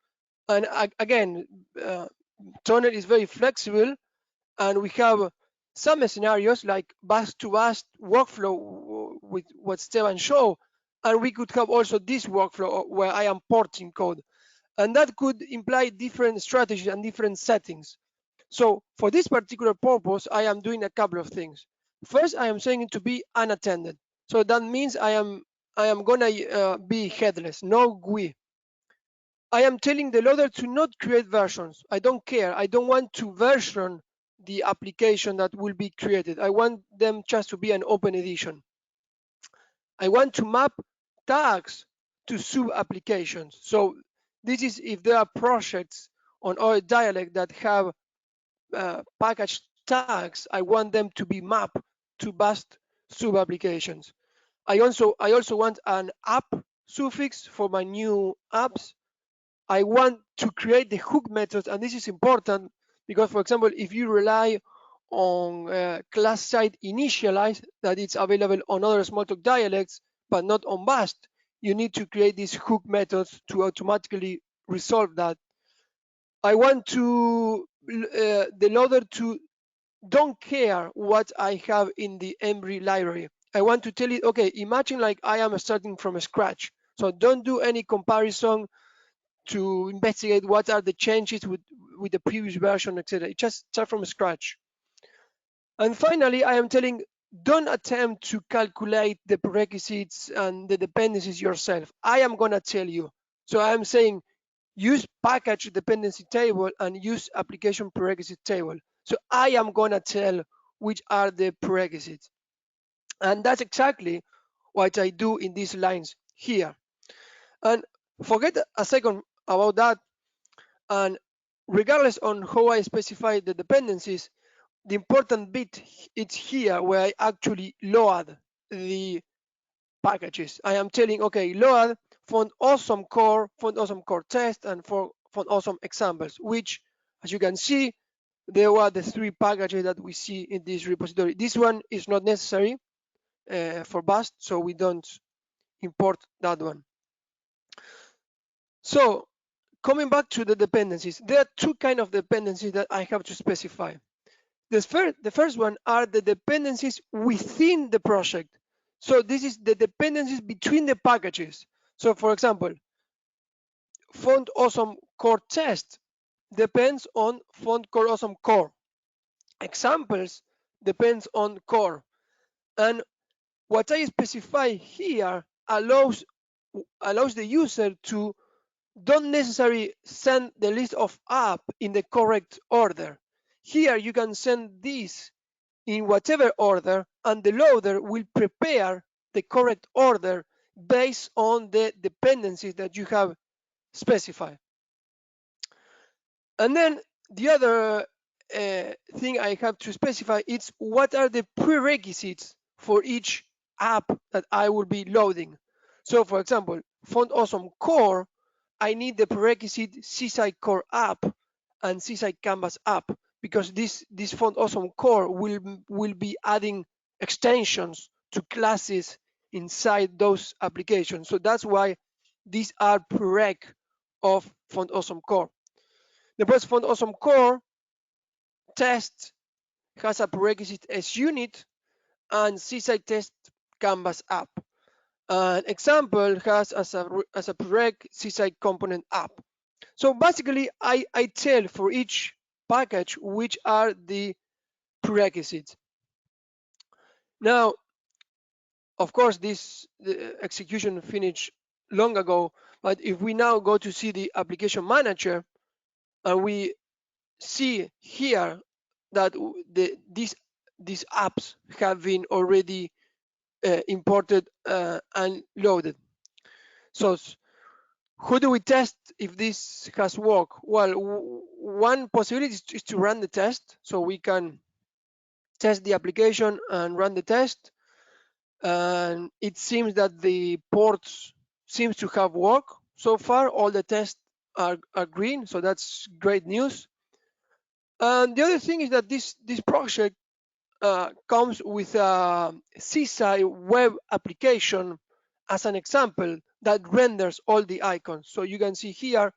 And again, Tonel is very flexible, and we have some scenarios like bus to bus workflow with what Stevan showed, and we could have also this workflow where I am porting code, and that could imply different strategies and different settings. So for this particular purpose, I am doing a couple of things. First, I am saying it to be unattended. So that means I am gonna be headless, no GUI. I am telling the loader to not create versions. I don't care. I don't want to version the application that will be created. I want them just to be an open edition. I want to map tags to sub applications. So this is if there are projects on our dialect that have package tags, I want them to be mapped to Bast sub applications. I also want an app suffix for my new apps. I want to create the hook methods, and this is important because, for example, if you rely on class side initialize that it's available on other Smalltalk dialects, but not on Bast, you need to create these hook methods to automatically resolve that. I want to the loader to don't care what I have in the Embry library. I want to tell it, okay, imagine like I am starting from scratch. So don't do any comparison to investigate what are the changes with the previous version, etc. Just start from scratch. And finally, I am telling, don't attempt to calculate the prerequisites and the dependencies yourself. I am gonna tell you. So I am saying, use package dependency table and use application prerequisite table. So I am gonna tell which are the prerequisites. And that's exactly what I do in these lines here. And forget a second about that. And regardless on how I specify the dependencies, the important bit is here where I actually load the packages. I am telling, okay, load font awesome core test, and for font awesome examples, which, as you can see, there were the three packages that we see in this repository. This one is not necessary for Bast, so we don't import that one. So coming back to the dependencies, there are two kinds of dependencies that I have to specify. The first one are the dependencies within the project. So this is the dependencies between the packages. So for example, font awesome core test depends on font core awesome core. Examples depends on core. And what I specify here allows the user to don't necessarily send the list of app in the correct order. Here you can send this in whatever order, and the loader will prepare the correct order based on the dependencies that you have specified. And then the other thing I have to specify is what are the prerequisites for each app that I will be loading. So for example, Font Awesome Core, I need the prerequisite CSI Core app and CSI Canvas app. because this font awesome core will be adding extensions to classes inside those applications. So that's why these are prereq of font awesome core. The first font awesome core test has a prerequisite as unit and C-side test canvas app. An example has as a prereq C-side component app. So basically, I tell for each package which are the prerequisites. Now, of course, the execution finished long ago, but if we now go to see the application manager, and we see here that these apps have been already imported and loaded. So who do we test if this has worked? Well, one possibility is to run the test, so we can test the application and run the test. And it seems that the ports seems to have worked so far. All the tests are green, so that's great news. And the other thing is that this project comes with a C-side web application as an example that renders all the icons. So you can see here,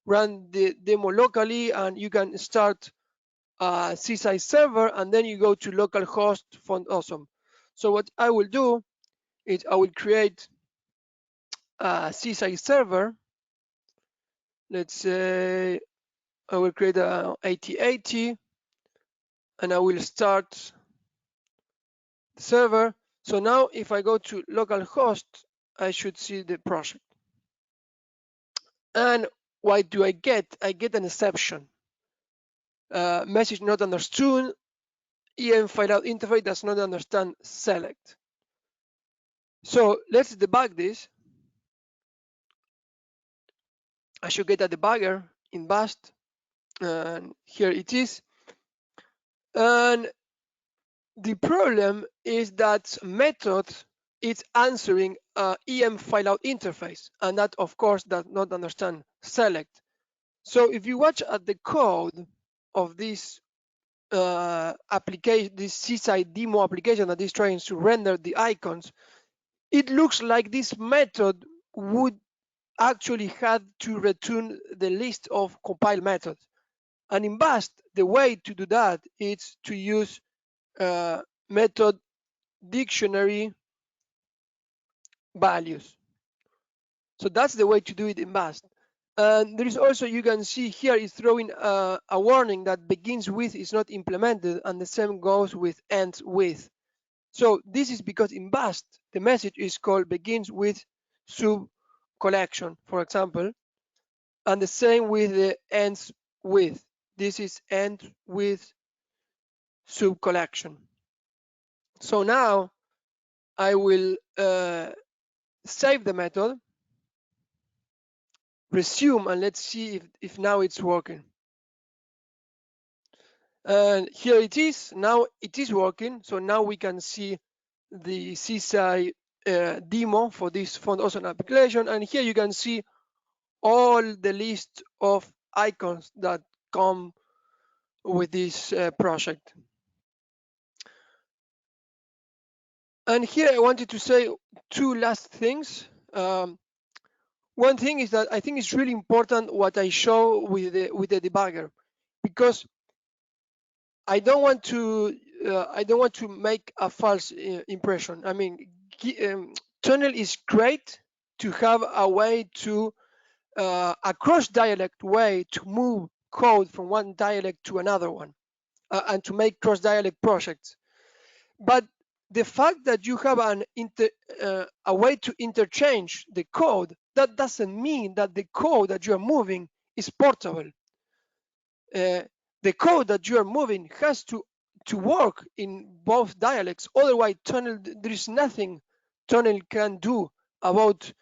run the demo locally, and you can start a C-side server, and then you go to localhost font awesome. So what I will do is I will create a C-side server. Let's say I will create a 8080, and I will start the server. So now if I go to localhost, I should see the project. And what do I get? I get an exception. Message not understood. EM file out interface does not understand select. So let's debug this. I should get a debugger in Bast, and here it is. And the problem is that method is answering EM file out interface, and that of course does not understand select. So if you watch at the code of this application, this C-side demo application that is trying to render the icons, it looks like this method would actually have to return the list of compile methods. And in Bast, the way to do that is to use method dictionary values. So that's the way to do it in Bast. And there is also, you can see here, is throwing a warning that begins with is not implemented, and the same goes with ends with. So this is because in Bast, the message is called begins with sub collection, for example, and the same with the ends with. This is end with sub collection. So now I will save the method, resume, and let's see if now it's working. And here it is. Now it is working. So now we can see the C-side demo for this font awesome application. And here you can see all the list of icons that come with this project. And here I wanted to say two last things. One thing is that I think it's really important what I show with the debugger, because I don't want to make a false impression. I mean, Tonel is great to have a way to a cross dialect way to move code from one dialect to another one and to make cross dialect projects. But the fact that you have a way to interchange the code, that doesn't mean that the code that you are moving is portable. The code that you are moving has to work in both dialects. Otherwise, there is nothing Tonel can do about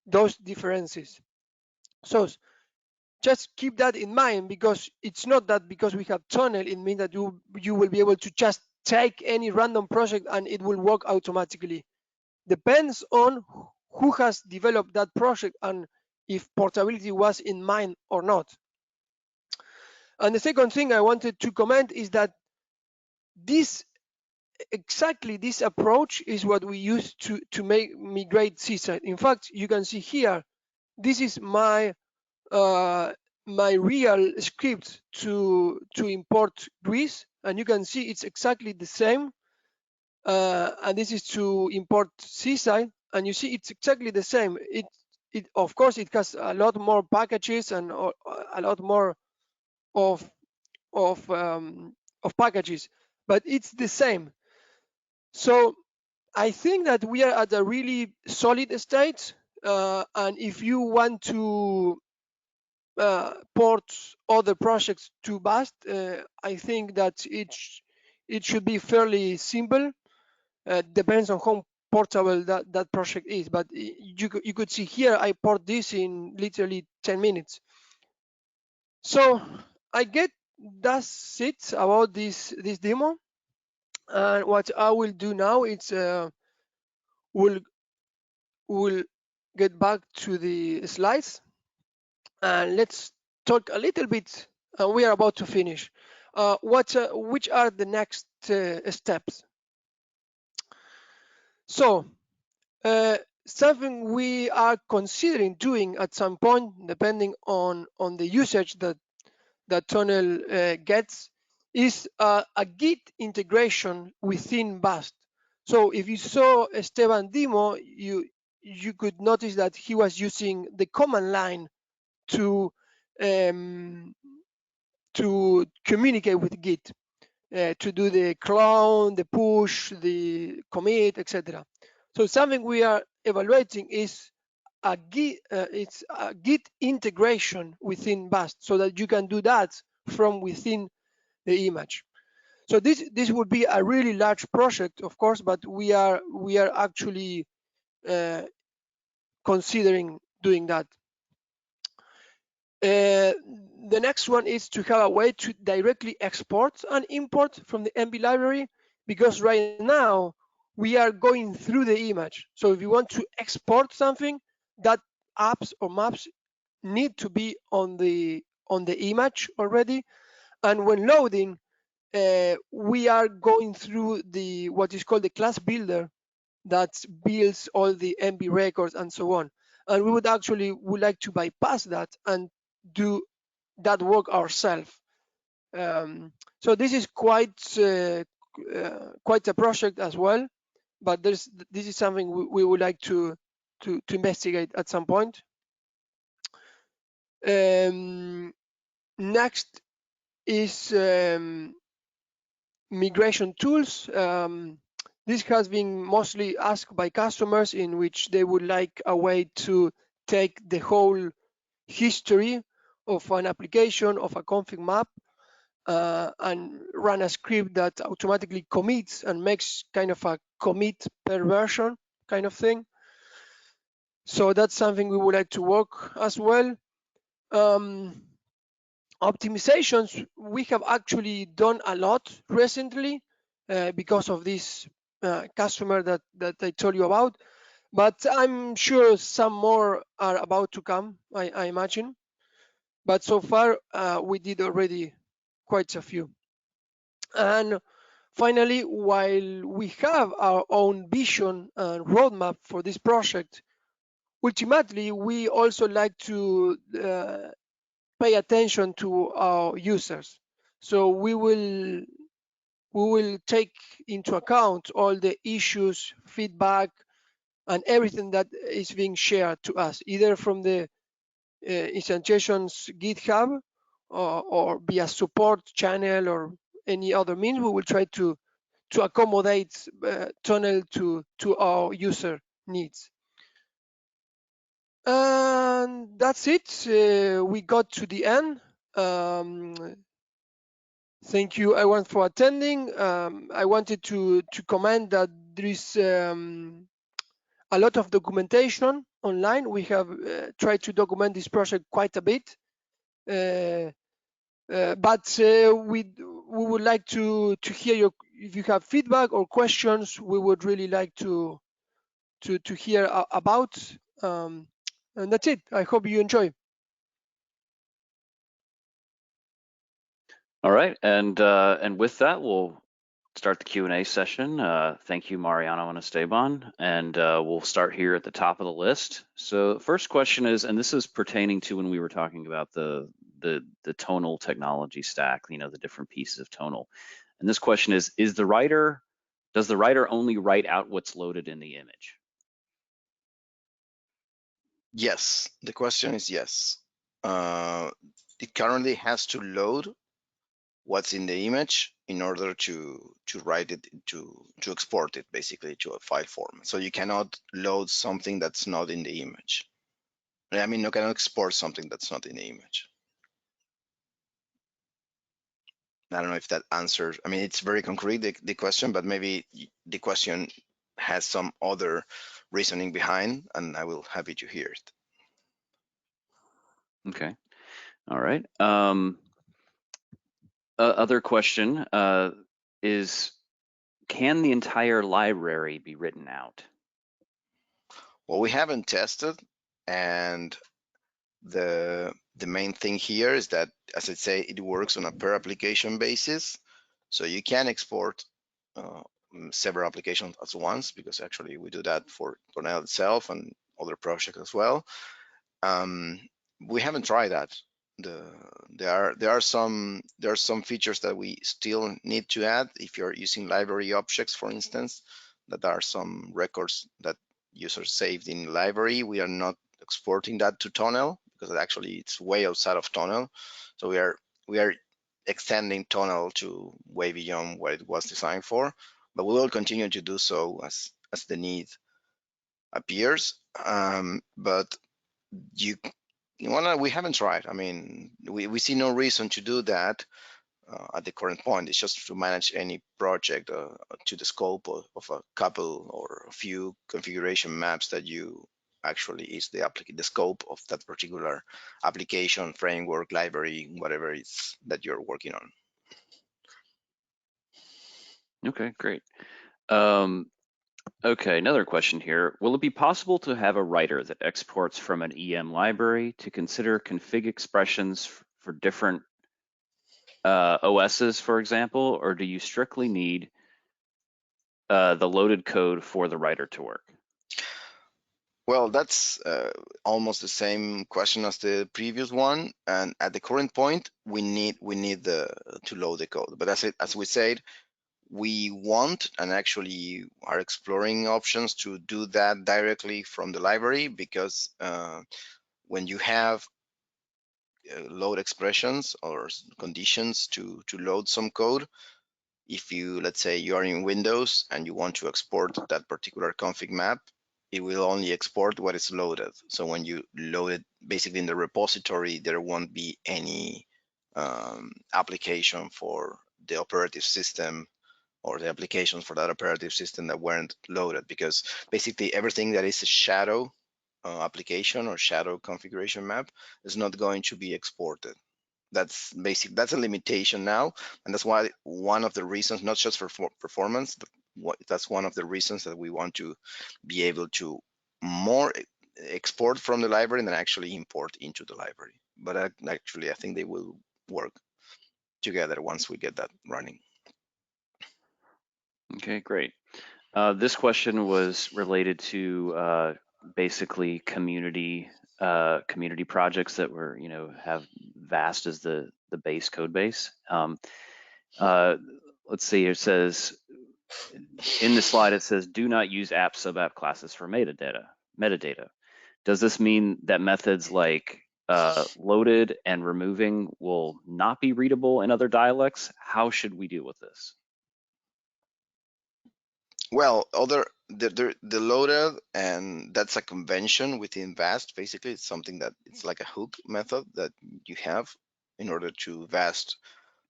those differences. So just keep that in mind, because it's not that because we have Tonel, it means that you will be able to just take any random project and it will work automatically. Depends on who has developed that project and if portability was in mind or not. And the second thing I wanted to comment is that exactly this approach is what we use to migrate seaside. In fact, you can see here, this is my real script to import Greece, and you can see it's exactly the same. And this is to import seaside, and you see it's exactly the same. It of course it has a lot more packages and a lot more of of um, packages, but it's the same. So I think that we are at a really solid state, and if you want to port other projects to Bast, I think that it should be fairly simple. Depends on how portable that project is, but you could see here I port this in literally 10 minutes. So I get that's it about this demo. And what I will do now is we'll we'll get back to the slides, and let's talk a little bit. We are about to finish. Which are the next steps? So something we are considering doing at some point, depending on the usage that Tonel gets, is a Git integration within Bast. So if you saw Esteban demo, you could notice that he was using the command line to um, communicate with Git, to do the clone, the push, the commit, etc. So something we are evaluating is it's a Git integration within Bast, so that you can do that from within the image. So this would be a really large project, of course, but we are actually considering doing that. The next one is to have a way to directly export and import from the MB library, because right now we are going through the image. So if you want to export something, that apps or maps need to be on the image already, and when loading, we are going through the what is called the class builder that builds all the MB records and so on. And we would like to bypass that and do that work ourselves. So this is quite a project as well, but this is something we would like to investigate at some point. Next is migration tools. This has been mostly asked by customers, in which they would like a way to take the whole history of an application, of a config map, and run a script that automatically commits and makes kind of a commit per version kind of thing. So that's something we would like to work as well. Optimizations, we have actually done a lot recently because of this customer that I told you about, but I'm sure some more are about to come, I imagine. But so far, we did already quite a few. And finally, while we have our own vision and roadmap for this project, ultimately, we also like to pay attention to our users. So we will take into account all the issues, feedback, and everything that is being shared to us, either from the instantiation's GitHub or via support channel or any other means. We will try to accommodate Tonel to our user needs. And that's it. We got to the end. Thank you everyone for attending. I wanted to comment that there is a lot of documentation online. We have tried to document this project quite a bit, but we would like to hear if you have feedback or questions. We would really like to hear about. And that's it. I hope you enjoy. All right, and with that, we'll start the Q&A session. Thank you, Mariano and Esteban, and we'll start here at the top of the list. So first question is, and this is pertaining to when we were talking about the tonal technology stack, you know, the different pieces of tonal. And this question is does the writer only write out what's loaded in the image? Yes, the question is yes. It currently has to load what's in the image in order to write it to export it basically to a file format. So you cannot load something that's not in the image. I mean, you cannot export something that's not in the image. I don't know if that answers. I mean, it's very concrete, the question, but maybe the question has some other reasoning behind, and I will happy to hear it. Okay, all right. Other question is, can the entire library be written out? Well, we haven't tested, and the main thing here is that, as I say, it works on a per application basis. So you can export several applications at once, because actually we do that for Tonel itself and other projects as well. We haven't tried that. There are some features that we still need to add. If you're using library objects, for instance, that are some records that users saved in library. We are not exporting that to Tonel because actually it's way outside of Tonel. So we are extending Tonel to way beyond what it was designed for. But we will continue to do so as the need appears. But we haven't tried. I mean, we see no reason to do that at the current point. It's just to manage any project to the scope of a couple or a few configuration maps that you actually is the scope of that particular application, framework, library, whatever it's that you're working on. Okay, great. Okay, another question here. Will it be possible to have a writer that exports from an EM library to consider config expressions for different OSs, for example, or do you strictly need the loaded code for the writer to work? Well, that's almost the same question as the previous one, and at the current point, we need to load the code. But as we said, we want and actually are exploring options to do that directly from the library, because when you have load expressions or conditions to load some code, if you, let's say you are in Windows and you want to export that particular config map, it will only export what is loaded. So when you load it basically in the repository, there won't be any application for the operative system or the applications for that operative system that weren't loaded, because basically everything that is a shadow application or shadow configuration map is not going to be exported. That's a limitation now, and that's why one of the reasons, not just for performance, but that's one of the reasons that we want to be able to more export from the library than actually import into the library. But actually, I think they will work together once we get that running. Okay, great. This question was related to basically community projects that were, you know, have vast as the base code base. Let's see, it says, in the slide it says, do not use app sub-app classes for metadata. Does this mean that methods like loaded and removing will not be readable in other dialects? How should we deal with this? Well, the loaded, and that's a convention within VAST. Basically, it's something that it's like a hook method that you have in order to VAST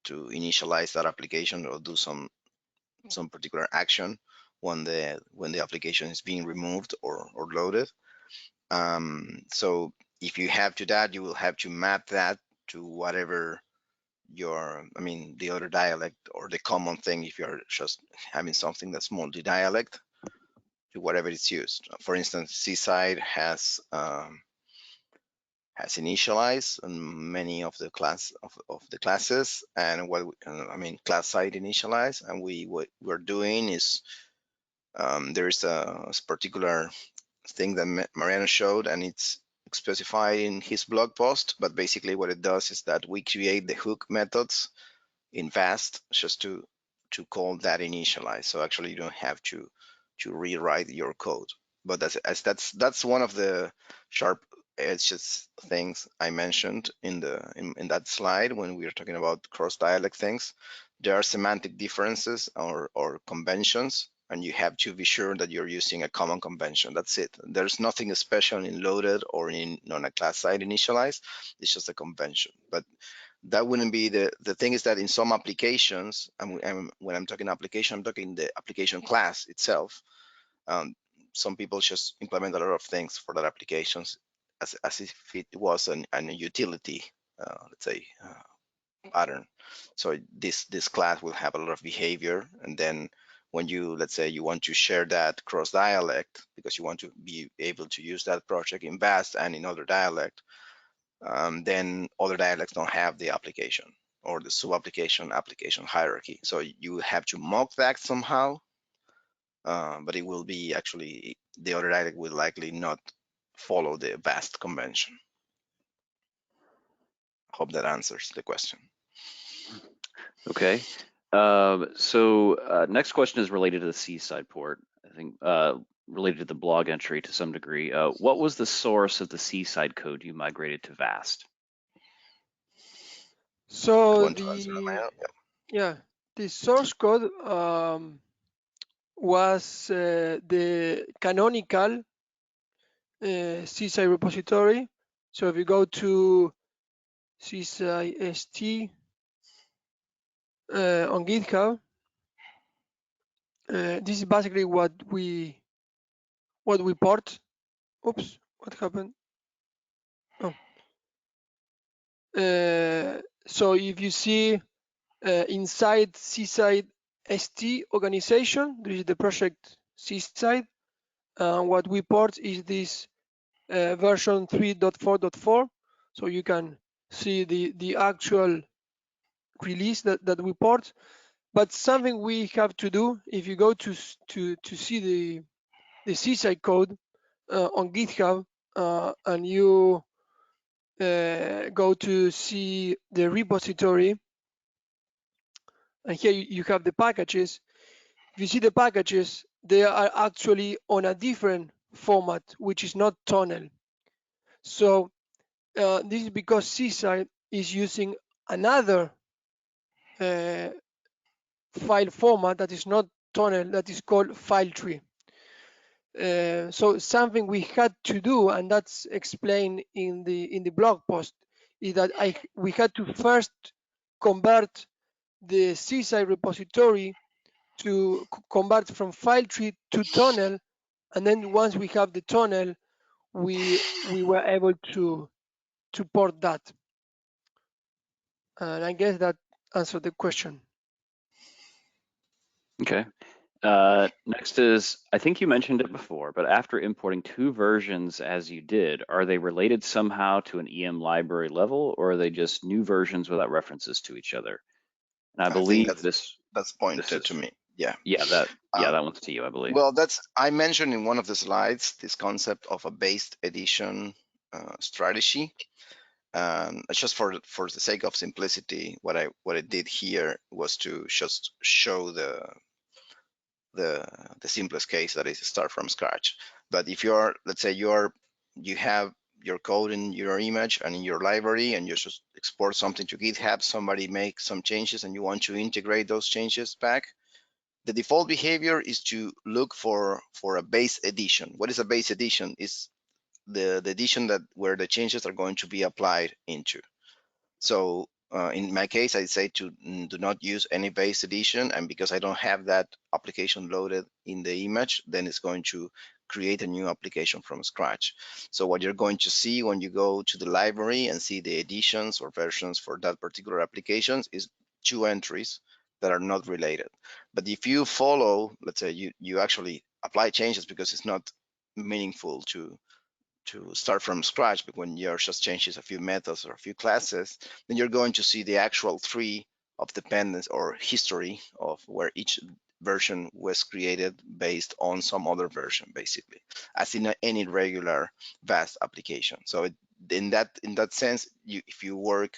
to initialize that application or do some particular action when the application is being removed or loaded. So if you have to that, you will have to map that to whatever the other dialect or the common thing, if you're just having something that's multi-dialect, to whatever it's used. For instance, Seaside has has initialized on many of the classes, and class side initialize. And what we're doing is there's a particular thing that Mariano showed, and it's specified in his blog post. But basically, what it does is that we create the hook methods in Vast just to call that initialize. So actually, you don't have to rewrite your code. But that's one of the sharp edges things I mentioned in that slide when we were talking about cross dialect things. There are semantic differences or conventions, and you have to be sure that you're using a common convention. That's it. There's nothing special in loaded or in on a class side initialize. It's just a convention. But that wouldn't be the thing is that in some applications, and when I'm talking application, I'm talking the application class itself. Some people just implement a lot of things for that applications as if it was a utility, let's say, pattern. So this class will have a lot of behavior, and then when you, let's say, you want to share that cross dialect because you want to be able to use that project in Vast and in other dialect, then other dialects don't have the application or the sub-application application hierarchy. So you have to mock that somehow, but it will be actually, the other dialect will likely not follow the Vast convention. Hope that answers the question. Okay. Next question is related to the Seaside port. I think related to the blog entry to some degree. What was the source of the Seaside code you migrated to Vast? So Want to answer that, the source code was the canonical Seaside repository. So if you go to Seaside ST on GitHub, this is basically what we port. Oops, what happened? Oh. So if you see inside Seaside ST organization, there is the project Seaside. What we port is this version 3.4.4. So you can see the actual release that we port. But something we have to do, if you go to see the Seaside code on GitHub and you go to see the repository, and here you have the packages. If you see the packages, they are actually on a different format, which is not Tonel. So this is because Seaside is using another file format that is not Tonel, that is called file tree. So something we had to do, and that's explained in the blog post, is that we had to first convert the Seaside repository to convert from file tree to Tonel, and then once we have the Tonel, we were able to port that. And I guess that answered the question. Okay. Next is, I think you mentioned it before, but after importing two versions as you did, are they related somehow to an EM library level, or are they just new versions without references to each other? And I think believe that's pointed to me. Yeah. That one's to you, I believe. Well, I mentioned in one of the slides this concept of a based edition strategy. Just for the sake of simplicity, what I did here was to just show the simplest case, that is start from scratch. But if you're, let's say you have your code in your image and in your library, and you just export something to GitHub, somebody makes some changes and you want to integrate those changes back, the default behavior is to look for a base edition. What is a base edition? Is the edition where the changes are going to be applied into. So in my case, I say to do not use any base edition, and because I don't have that application loaded in the image, then it's going to create a new application from scratch. So what you're going to see when you go to the library and see the editions or versions for that particular application is two entries that are not related. But if you follow, let's say you actually apply changes because it's not meaningful to start from scratch, but when you're just changes a few methods or a few classes, then you're going to see the actual tree of dependence or history of where each version was created based on some other version, basically, as in any regular vast application. So in that sense, if you work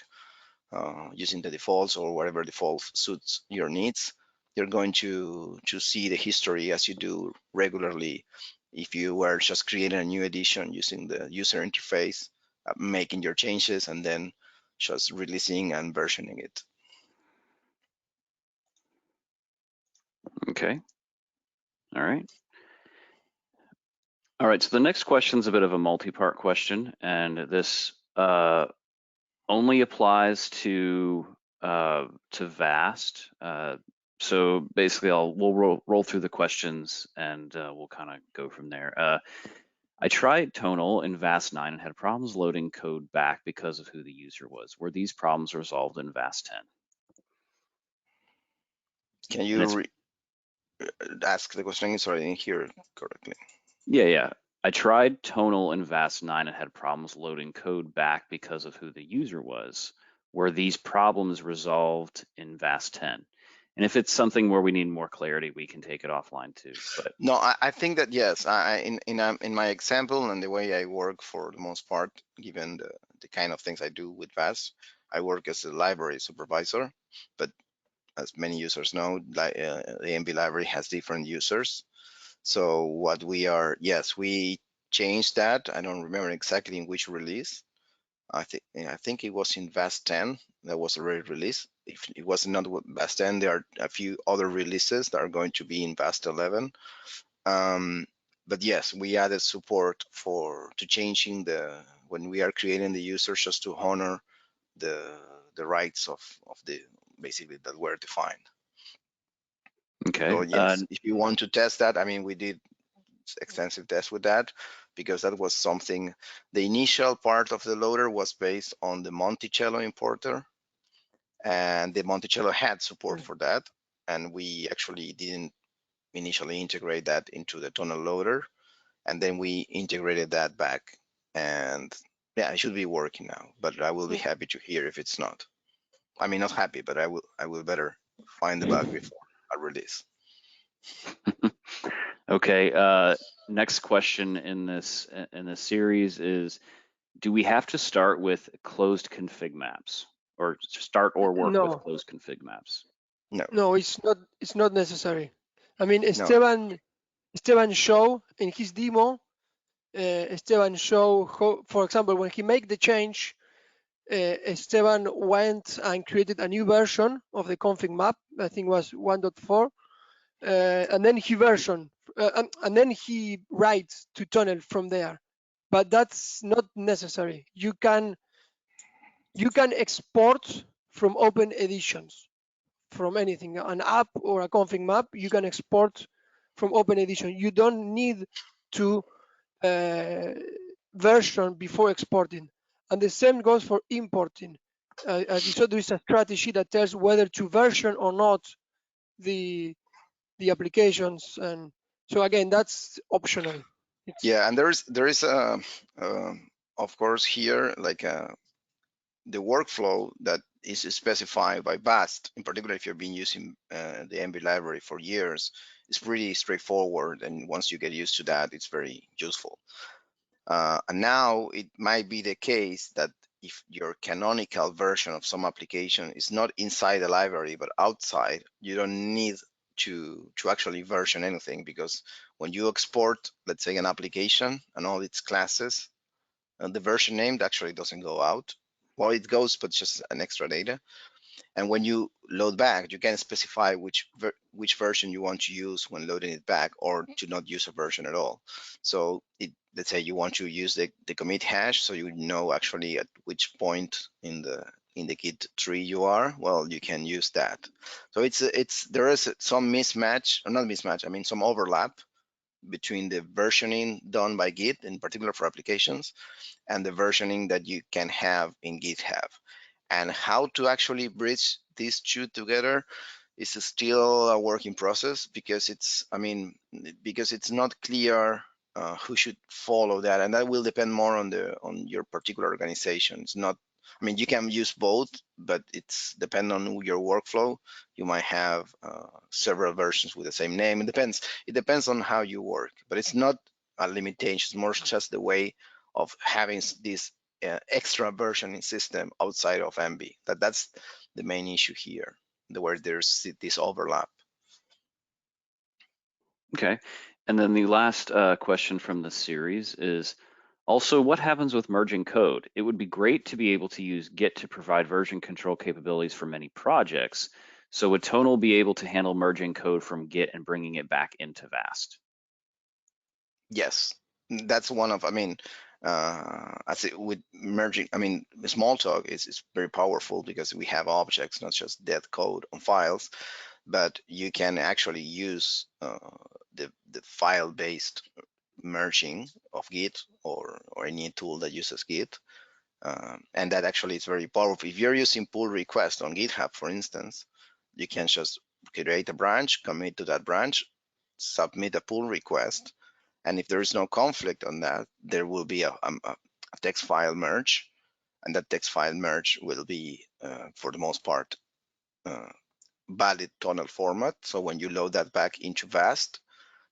using the defaults or whatever default suits your needs, you're going to see the history as you do regularly if you were just creating a new edition using the user interface, making your changes, and then just releasing and versioning it. Okay. All right. All right, so the next question is a bit of a multi-part question, and this only applies to Vast. So basically, we'll roll through the questions, and we'll kind of go from there. I tried Tonel in Vast 9 and had problems loading code back because of who the user was. Were these problems resolved in Vast 10? Can you ask the question? Sorry, I didn't hear it correctly. Yeah. I tried Tonel in Vast 9 and had problems loading code back because of who the user was. Were these problems resolved in Vast 10? And if it's something where we need more clarity, we can take it offline too. But no, I think that yes. In my example and the way I work for the most part, given the kind of things I do with Vast, I work as a library supervisor. But as many users know, the MV library has different users. So what we are, yes, we changed that. I don't remember exactly in which release. I think it was in Vast 10 that was already released. If it was not Vast 10, there are a few other releases that are going to be in Vast 11. But yes, we added support to changing when we are creating the users just to honor the rights of the basically that were defined. okay. So yes, if you want to test that, I mean, we did extensive tests with that because that was something. The initial part of the loader was based on the Monticello importer, and the Monticello had support for that, and we actually didn't initially integrate that into the Tonel loader, and then we integrated that back, and yeah, it should be working now. But I will be happy to hear if it's not. I mean, not happy, but I will better find the bug before I release. Okay. Next question in this series is: do we have to start with closed config maps, or start or work with closed config maps? No, it's not necessary. I mean, Esteban showed in his demo. Esteban showed how, for example, when he made the change, Esteban went and created a new version of the config map. I think it was 1.4, and then he version, and then he writes to Tonel from there. But that's not necessary. You can export from open editions, from anything, an app or a config map. You can export from open edition. You don't need to version before exporting. And the same goes for importing. As you saw, there is a strategy that tells whether to version or not the applications, and so again, that's optional. Yeah, and there is of course here like the workflow that is specified by Vast, in particular if you've been using the MV library for years, is pretty straightforward, and once you get used to that, it's very useful. And now it might be the case that if your canonical version of some application is not inside the library but outside, you don't need to actually version anything, because when you export, let's say, an application and all its classes, the version name actually doesn't go out. Well, it goes, but just an extra data. And when you load back, you can specify which version you want to use when loading it back, or to not use a version at all. So let's say you want to use the commit hash, so you know actually at which point in the Git tree you are. Well, you can use that. So there is some mismatch, or not mismatch, I mean some overlap between the versioning done by Git, in particular for applications, and the versioning that you can have in GitHub. And how to actually bridge these two together is still a work in process, because it's not clear who should follow that, and that will depend more on your particular organization. It's not, I mean, you can use both, but it's depend on your workflow. You might have several versions with the same name. It depends on how you work, but it's not a limitation. It's more just the way of having this extra versioning system outside of MB. That's the main issue here, where there's this overlap. Okay. And then the last question from the series is also, what happens with merging code? It would be great to be able to use Git to provide version control capabilities for many projects. So would Tonel be able to handle merging code from Git and bringing it back into Vast? Yes, that's one of, I mean, I think with merging, I mean, Smalltalk is very powerful because we have objects, not just dead code on files, but you can actually use the file-based merging of Git or any tool that uses Git. And that actually is very powerful. If you're using pull request on GitHub, for instance, you can just create a branch, commit to that branch, submit a pull request, and if there is no conflict on that, there will be a text file merge, and that text file merge will be, for the most part, valid tonal format. So when you load that back into Vast,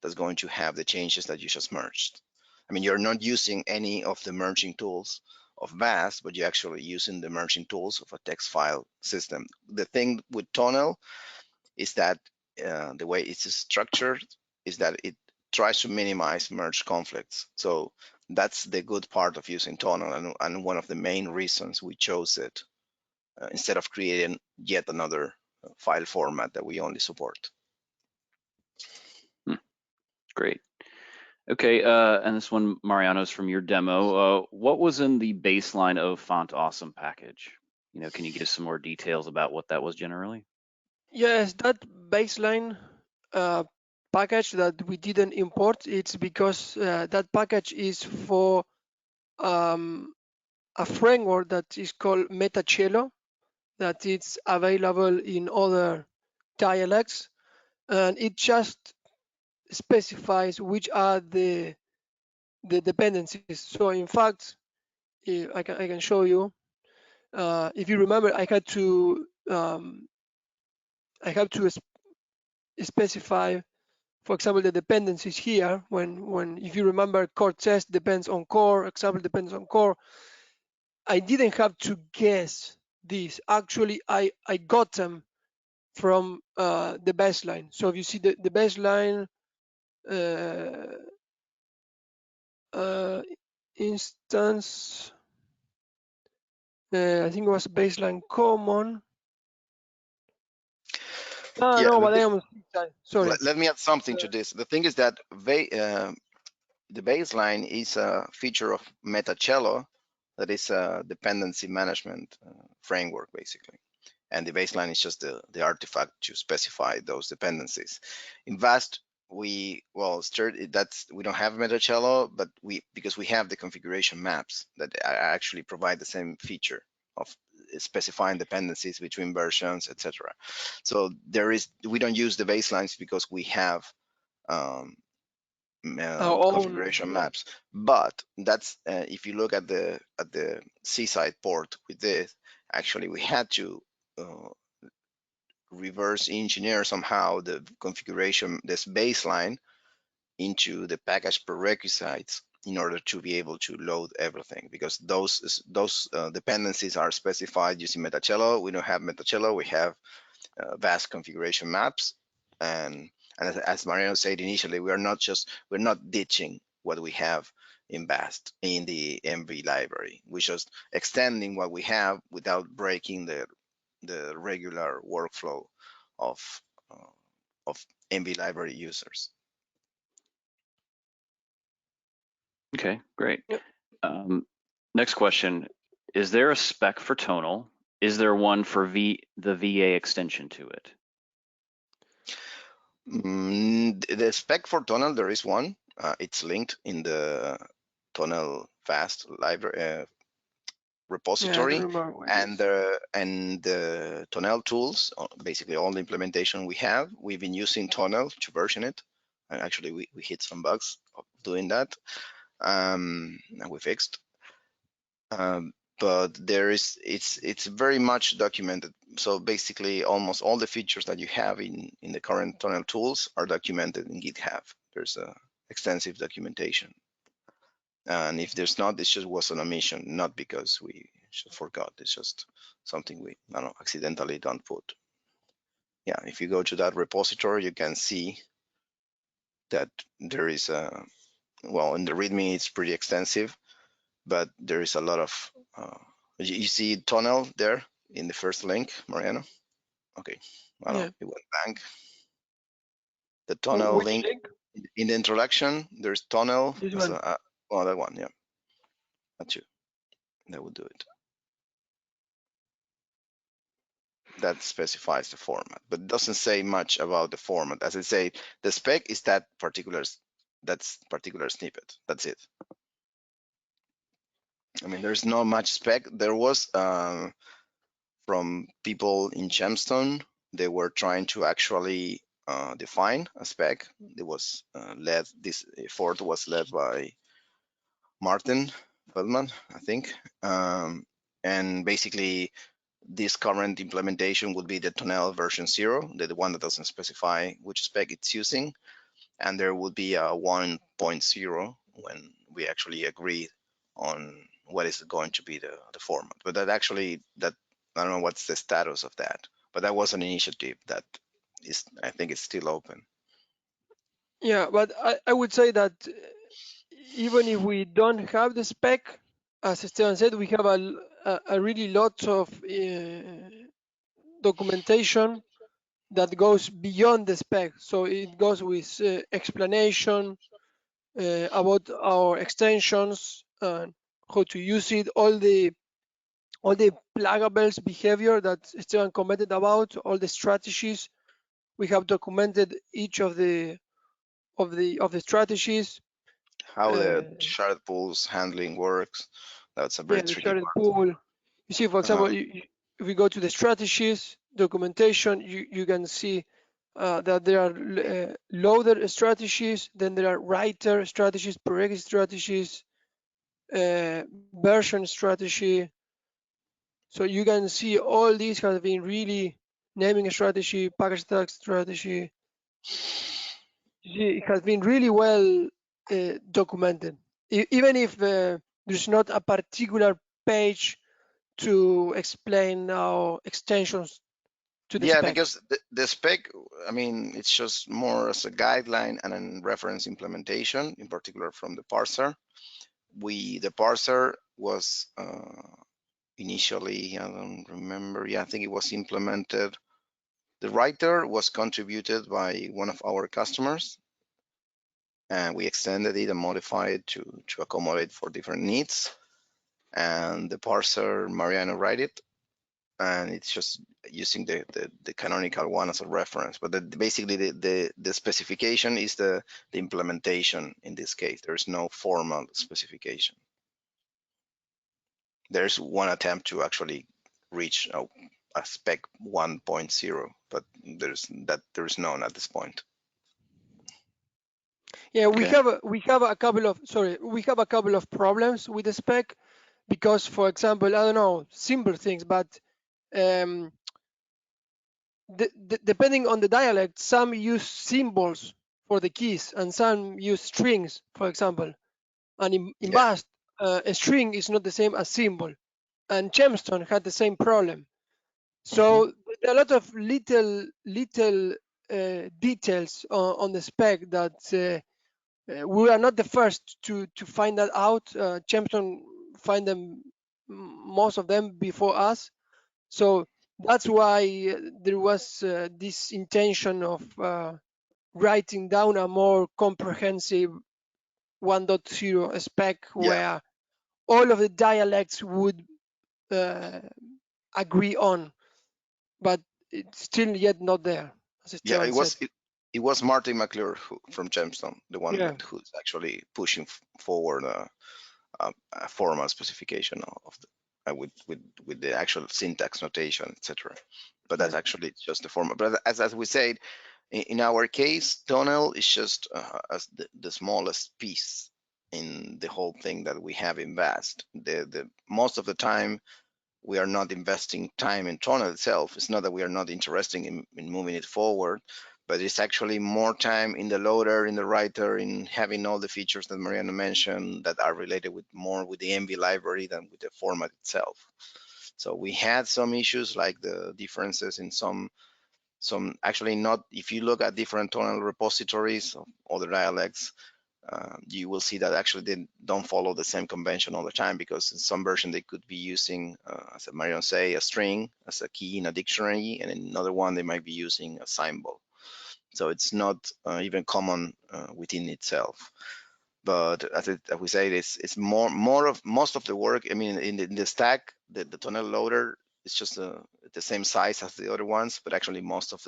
that's going to have the changes that you just merged. I mean, you're not using any of the merging tools of Vast, but you're actually using the merging tools of a text file system. The thing with Tonel is that the way it's structured is that it tries to minimize merge conflicts. So that's the good part of using Tonel, and one of the main reasons we chose it instead of creating yet another file format that we only support. Great. Okay, and this one, Mariano's from your demo. What was in the baseline of Font Awesome package? Can you give some more details about what that was generally? Yes, that baseline package that we didn't import, it's because that package is for a framework that is called Metacello, that it's available in other dialects, and it just specifies which are the dependencies. So in fact, I can show you. If you remember, I had to specify, for example, the dependencies here. When if you remember, core test depends on core, example depends on core. I didn't have to guess this. Actually, I got them from the baseline. So if you see the baseline instance, I think it was baseline common. Yeah, No, but I am sorry. let me add something to this. The thing is that the baseline is a feature of Metacello that is a dependency management framework, basically. And the baseline is just the artifact to specify those dependencies. In Vast, we don't have Metacello, but because we have the configuration maps that actually provide the same feature of specifying dependencies between versions, etc. So we don't use the baselines because we have configuration maps. But that's if you look at the seaside port with this, actually we had to reverse engineer somehow the configuration, this baseline, into the package prerequisites in order to be able to load everything, because those dependencies are specified using Metacello. We don't have Metacello, we have Vast configuration maps, and as Mariano said initially, we're not ditching what we have in Vast in the MV library. We're just extending what we have without breaking the regular workflow of MV library users. Okay, great. Yep. Next question, is there a spec for Tonel? Is there one for the VA extension to it? The spec for Tonel, there is one. It's linked in the Tonel Vast library repository, and the Tonel tools, basically all the implementation we have. We've been using Tonel to version it, and actually we hit some bugs doing that, and we fixed. But it's very much documented. So basically, almost all the features that you have in the current Tonel tools are documented in GitHub. There's a extensive documentation. And if there's not, it just was an omission, not because we just forgot. It's just something we, I don't know, accidentally don't put. Yeah, if you go to that repository, you can see that there is a, well, in the README, it's pretty extensive, but there is a lot of, you see Tonel there in the first link, Mariano? Okay, I don't know, it went blank. The Tonel Which link link? in the introduction, there's Tonel. This one. Well, that one, yeah. That's you. That would do it. That specifies the format, but doesn't say much about the format. As I say, the spec is that particular snippet. That's it. I mean, there's not much spec. There was from people in Gemstone, they were trying to actually define a spec. It was this effort was led by Martin Feldman, I think, and basically this current implementation would be the Tonel version 0, the one that doesn't specify which spec it's using, and there would be a 1.0 when we actually agree on what is going to be the format. But that actually, that I don't know what's the status of that, but that was an initiative that is, I think it's still open. Yeah, but I would say that even if we don't have the spec, as Esteban said, we have a really lot of documentation that goes beyond the spec. So it goes with explanation about our extensions and how to use it, all the pluggables behavior that Esteban commented about, all the strategies. We have documented each of the strategies. How the shard pools handling works, that's a very Yeah, the tricky sharded part. pool. You see, for example, if we go to the strategies documentation, you can see that there are loader strategies, then there are writer strategies, prerequisite strategies, version strategy. So you can see all these have been really naming a strategy, package tag strategy. You see, it has been really well documented. Even if there's not a particular page to explain our extensions to the Yeah, spec. because the spec, I mean, it's just more as a guideline and a reference implementation, in particular from the parser. The parser was initially, I don't remember, yeah, I think it was implemented. The writer was contributed by one of our customers, and we extended it and modified it to accommodate for different needs. And the parser, Mariano write it, and it's just using the canonical one as a reference. But basically the specification is the implementation in this case. There's no formal specification. There's one attempt to actually reach a spec 1.0, but there's none at this point. Yeah, we Okay. have a couple of problems with the spec because, for example, I don't know, simple things, but depending on the dialect, some use symbols for the keys and some use strings, for example. And in Yeah. Bash, a string is not the same as symbol. And Gemstone had the same problem. So there are a lot of little details on the spec that we are not the first to find that out. Gemstone find them, most of them before us. So that's why there was this intention of writing down a more comprehensive 1.0 spec Yeah. where all of the dialects would agree on, but it's still yet not there, as Yeah, Esteban said. it was Martin McClure from Gemstone, the one Yeah. who's actually pushing forward a formal specification of with the actual syntax notation, etc. But that's Yeah. actually just the format. But as we said, In our case, Tonel is just as the smallest piece in the whole thing that we have invest. The most of the time, we are not investing time in Tonel itself. It's not that we are not interested in moving it forward, but it's actually more time in the loader, in the writer, in having all the features that Mariano mentioned that are related with more with the MV library than with the format itself. So we had some issues like the differences in some actually not, if you look at different Tonel repositories of other dialects, you will see that actually they don't follow the same convention all the time, because in some version they could be using, as Marion say, a string as a key in a dictionary, and in another one they might be using a symbol. So it's not even common within itself. But as we say, it's more of most of the work. I mean, in the stack, the Tonel loader is just the same size as the other ones, but actually most of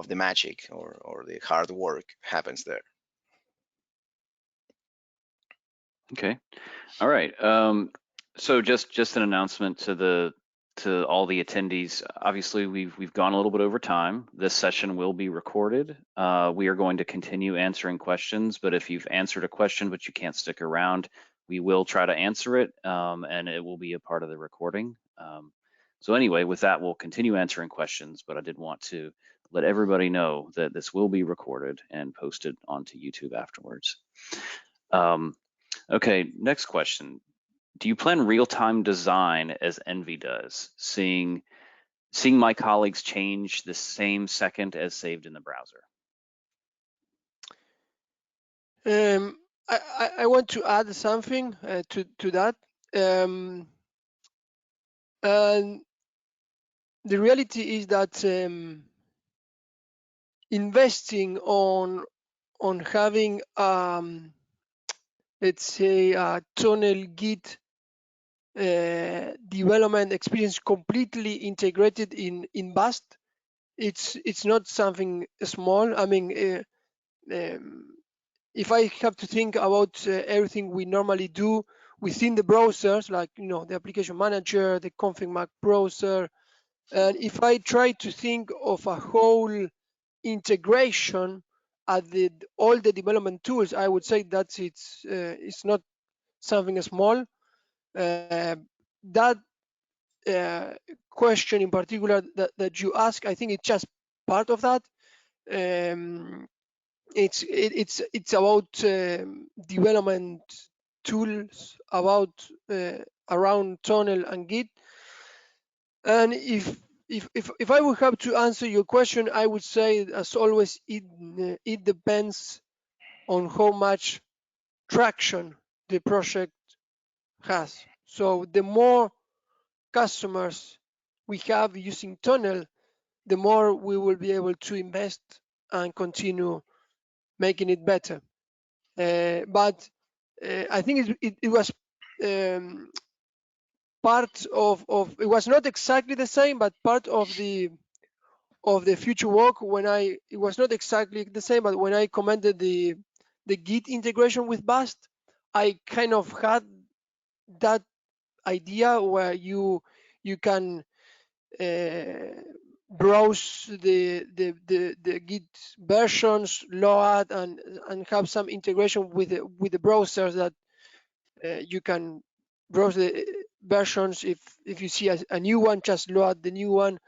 the magic or the hard work happens there. Okay. All right. So just an announcement to all the attendees. Obviously, we've gone a little bit over time. This session will be recorded. We are going to continue answering questions, but if you've answered a question but you can't stick around, we will try to answer it, and it will be a part of the recording. So anyway, with that, we'll continue answering questions, but I did want to let everybody know that this will be recorded and posted onto YouTube afterwards. Okay, next question. Do you plan real-time design as Envy does, seeing my colleagues change the same second as saved in the browser? I want to add something to that. And the reality is that investing on having let's say a Tonel Git development experience completely integrated in Bast, it's not something small. I mean, if I have to think about everything we normally do within the browsers, like the application manager, the config Mac browser, and if I try to think of a whole integration at all the development tools, I would say that it's not something small. That question in particular that you ask, I think it's just part of that. It's about development tools about around Tonel and Git. And if I would have to answer your question, I would say, as always, it depends on how much traction the project has. So the more customers we have using Tonel, the more we will be able to invest and continue making it better. But I think it was part of it was not exactly the same, but part of the future work. It was not exactly the same, but when I commented the Git integration with Bast, I kind of had that idea where you can browse the Git versions, load, and have some integration with the browsers that you can browse the versions. If you see a new one, just load the new one.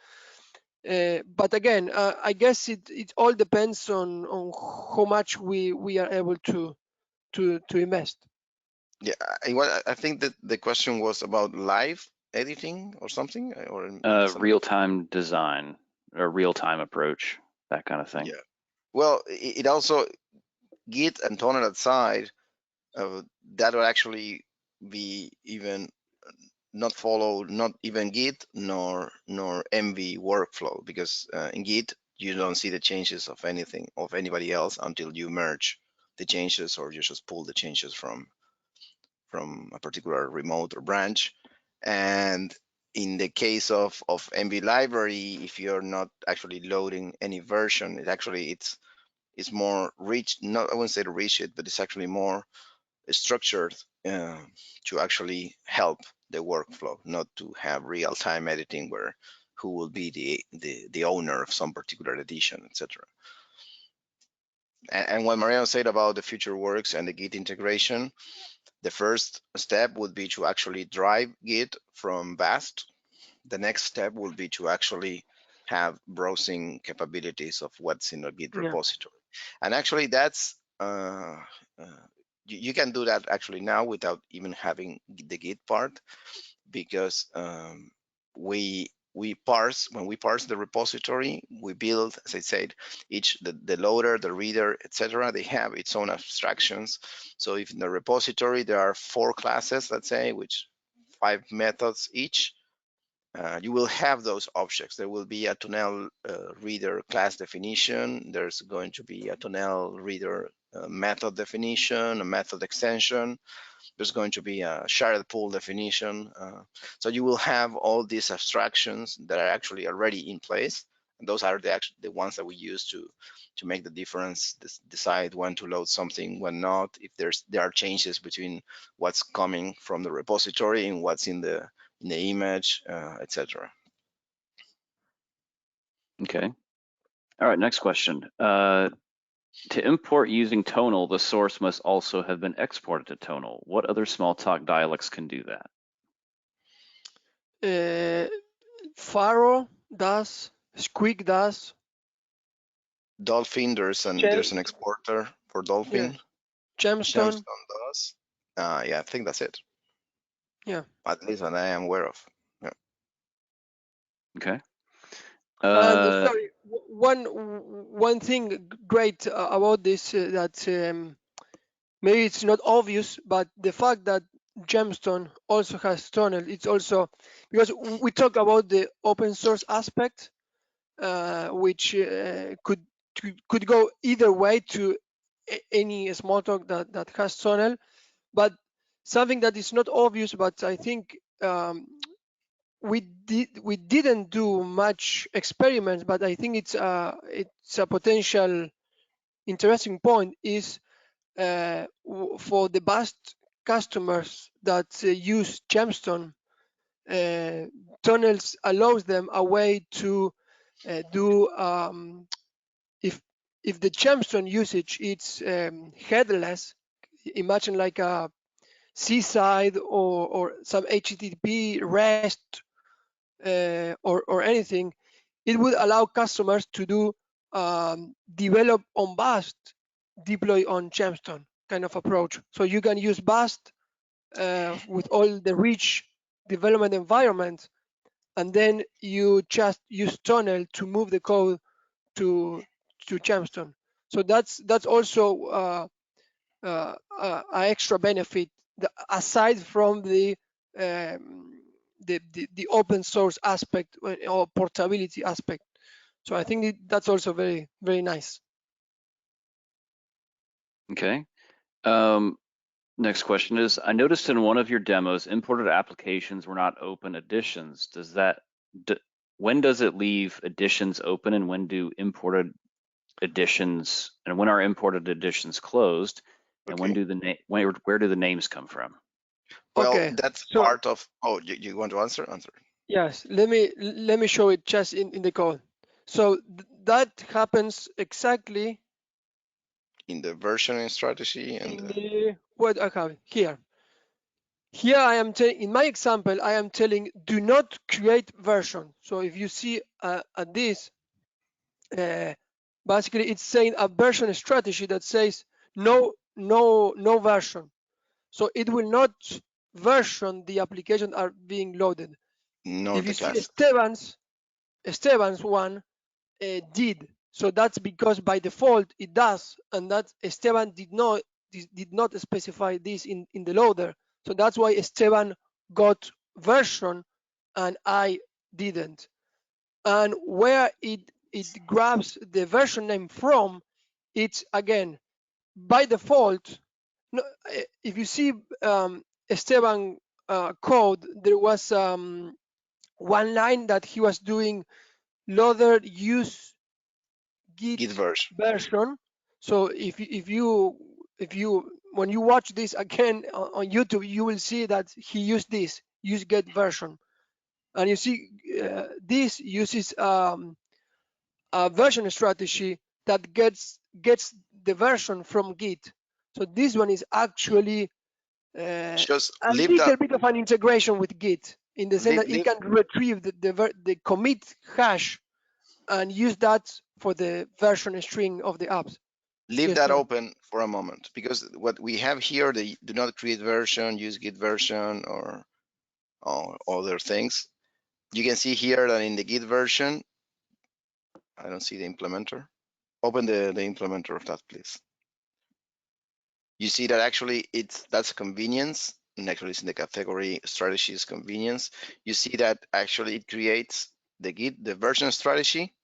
But again, I guess it all depends on how much we are able to invest. Yeah, I think that the question was about live editing or something, or Real-time design or real-time approach, that kind of thing. yeah. Well, it also Git and Tonel aside, that will actually be even not follow not even Git nor MV workflow, because in Git you don't see the changes of anything of anybody else until you merge the changes, or you just pull the changes from a particular remote or branch. And in the case of MV library, if you're not actually loading any version, it's more rich. Not, I wouldn't say to reach it, but it's actually more structured to actually help the workflow, not to have real-time editing where who will be the owner of some particular edition, etc. And what Mariano said about the future works and the Git integration, the first step would be to actually drive Git from Bast. The next step will be to actually have browsing capabilities of what's in the Git repository. And actually that's, you can do that actually now without even having the Git part, because we parse, when we parse the repository, we build, as I said, each, the loader, the reader, etc. They have its own abstractions. So if in the repository there are 4 classes, let's say, which 5 methods each, you will have those objects. There will be a Tonel reader class definition. There's going to be a Tonel reader method definition, a method extension. There's going to be a shared pool definition. So you will have all these abstractions that are actually already in place. And those are the ones that we use to make the difference, decide when to load something, when not, if there are changes between what's coming from the repository and what's in the image, etc. Okay. All right, next question. To import using Tonel, the source must also have been exported to Tonel. What other Smalltalk dialects can do that? Faro does, Squeak does. Dolphin, there's an exporter for Dolphin. Yeah. Gemstone does. Yeah, I think that's it. Yeah. At least that I am aware of. Yeah. Okay. And sorry, one thing great about this that maybe it's not obvious, but the fact that Gemstone also has Tonel, it's also because we talk about the open source aspect, which could go either way to any Smalltalk that has Tonel, but something that is not obvious, but I think we didn't do much experiments, but I think it's a potential interesting point is for the vast customers that use Gemstone, Tunnels allows them a way to do if the Gemstone usage it's headless. Imagine like a seaside or some HTTP REST or anything, it would allow customers to do develop on Bast, deploy on Gemstone kind of approach. So you can use Bast with all the rich development environment, and then you just use Tunnel to move the code to Gemstone. So that's also an extra benefit aside from the open source aspect or portability aspect. So I think that's also very, very nice. Okay. Next question is, I noticed in one of your demos, imported applications were not open editions. When does it leave editions open, and when do imported editions, and when are imported editions closed? And when do where do the names come from? Well, Okay, that's so, part of. Oh, you want to answer? Answer. Yes, let me show it just in the code. So that happens exactly in the versioning strategy and in the what I have here. Here I am in my example, I am telling do not create version. So if you see at this, basically it's saying a version strategy that says no version. So it will not version the application are being loaded. nor If the you see class. Esteban's one did. So that's because by default it does, and that Esteban did not specify this in the loader. So that's why Esteban got version and I didn't. And where it grabs the version name from, it's again by default. No, if you see Esteban code, there was one line that he was doing loader use Git version. So if you when you watch this again on YouTube, you will see that he used this use get version. And you see, this uses a version strategy that gets the version from Git. So this one is actually Just a leave that little bit of an integration with Git in the sense leave that it leave can retrieve the commit hash and use that for the version string of the apps. leave Yes, that sir. open for a moment, because what we have here, the do not create version, use Git version, or other things. You can see here that in the Git version, I don't see the implementer. Open the implementer of that, please. You see that actually that's convenience, and actually it's in the category strategies convenience. You see that actually it creates the version strategy,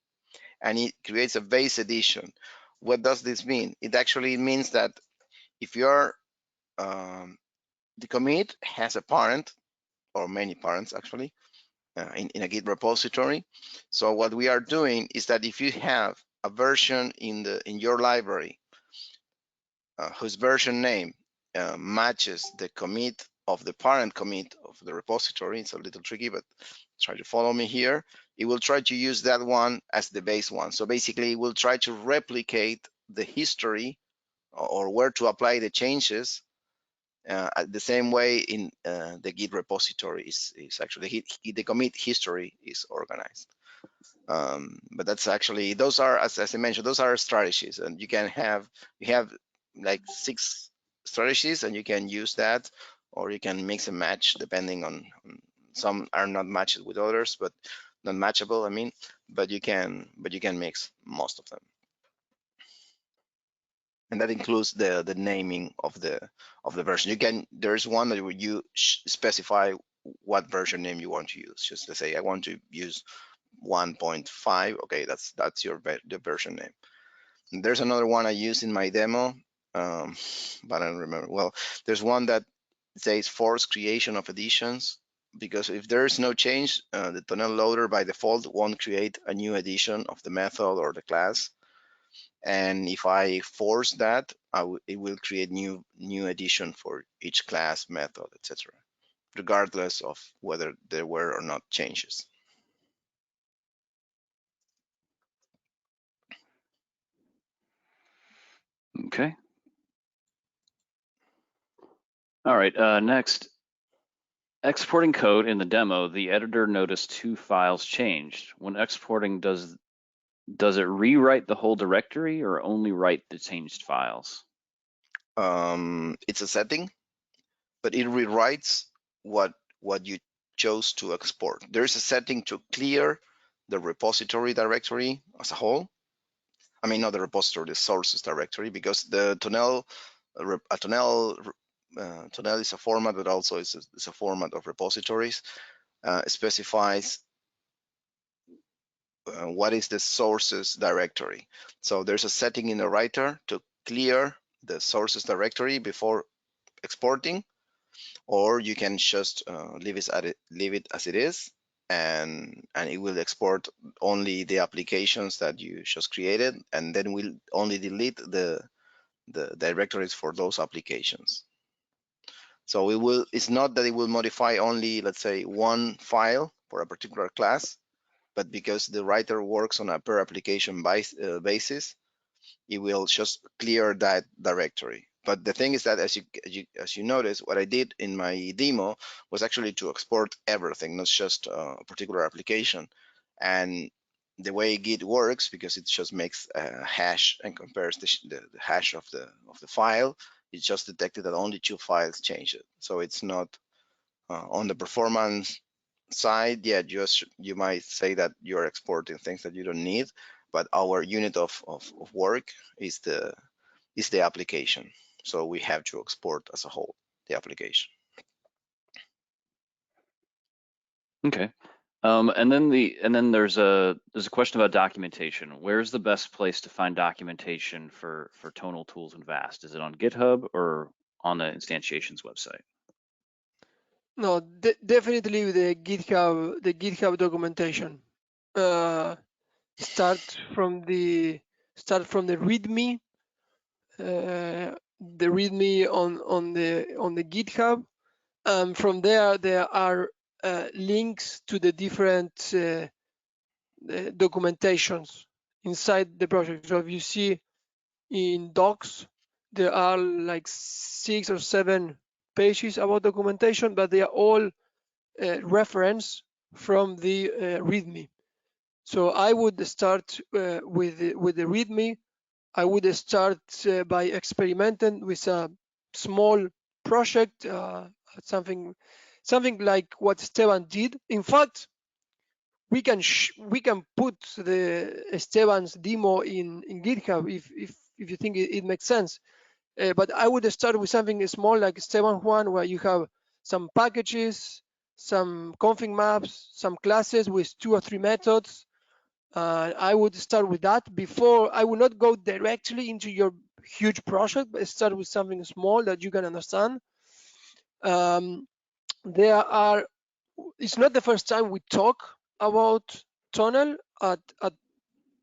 and it creates a base edition. What does this mean? It actually means that if you're the commit has a parent, or many parents actually, in a Git repository. So what we are doing is that if you have a version in your library whose version name matches the commit of the parent commit of the repository, it's a little tricky, but try to follow me here. It will try to use that one as the base one. So basically, it will try to replicate the history or where to apply the changes the same way in the Git repository is actually the commit history is organized. But that's actually, those are, as I mentioned, those are strategies, and you have like 6 strategies, and you can use that, or you can mix and match depending on some are not matched with others, but not matchable, I mean, but you can mix most of them. And that includes the naming of the version. There's one that you specify what version name you want to use. Just to say, I want to use 1.5. Okay, that's the version name. And there's another one I use in my demo, but I don't remember. Well, there's one that says force creation of editions, because if there is no change, the Tonel loader by default won't create a new edition of the method or the class. And if I force that, it will create new edition for each class, method, etc., regardless of whether there were or not changes. Okay. All right, next, exporting code in the demo, the editor noticed 2 files changed. When exporting, does it rewrite the whole directory or only write the changed files? It's a setting, but it rewrites what you chose to export. There's a setting to clear the repository directory as a whole. I mean, not the repository, the sources directory, because the Tonel is a format, but also it's a format of repositories. Specifies what is the sources directory. So there's a setting in the writer to clear the sources directory before exporting, or you can just leave it as it is, and it will export only the applications that you just created, and then we'll only delete the directories for those applications. So it's not that it will modify only, let's say, one file for a particular class, but because the writer works on a per application basis, it will just clear that directory. But the thing is that as you notice, what I did in my demo was actually to export everything, not just a particular application. And the way Git works, because it just makes a hash and compares the hash of the file, it just detected that only 2 files changed it. So it's not on the performance side. Yeah, you might say that you're exporting things that you don't need, but our unit of work is the application. So we have to export as a whole the application. Okay. And then there's a question about documentation. Where's the best place to find documentation for tonal tools and VAST? Is it on GitHub or on the instantiations website? No, definitely the GitHub documentation. Start from the README, on the GitHub. From there are links to the different documentations inside the project. So if you see in docs, there are like 6 or 7 pages about documentation, but they are all reference from the README. So I would start with the README. I would start by experimenting with a small project, something like what Esteban did. In fact, we can put the Esteban's demo in GitHub if you think it makes sense. But I would start with something small like Esteban one, where you have some packages, some config maps, some classes with 2 or 3 methods. I would start with that before. I would not go directly into your huge project, but start with something small that you can understand. It's not the first time we talk about Tonel at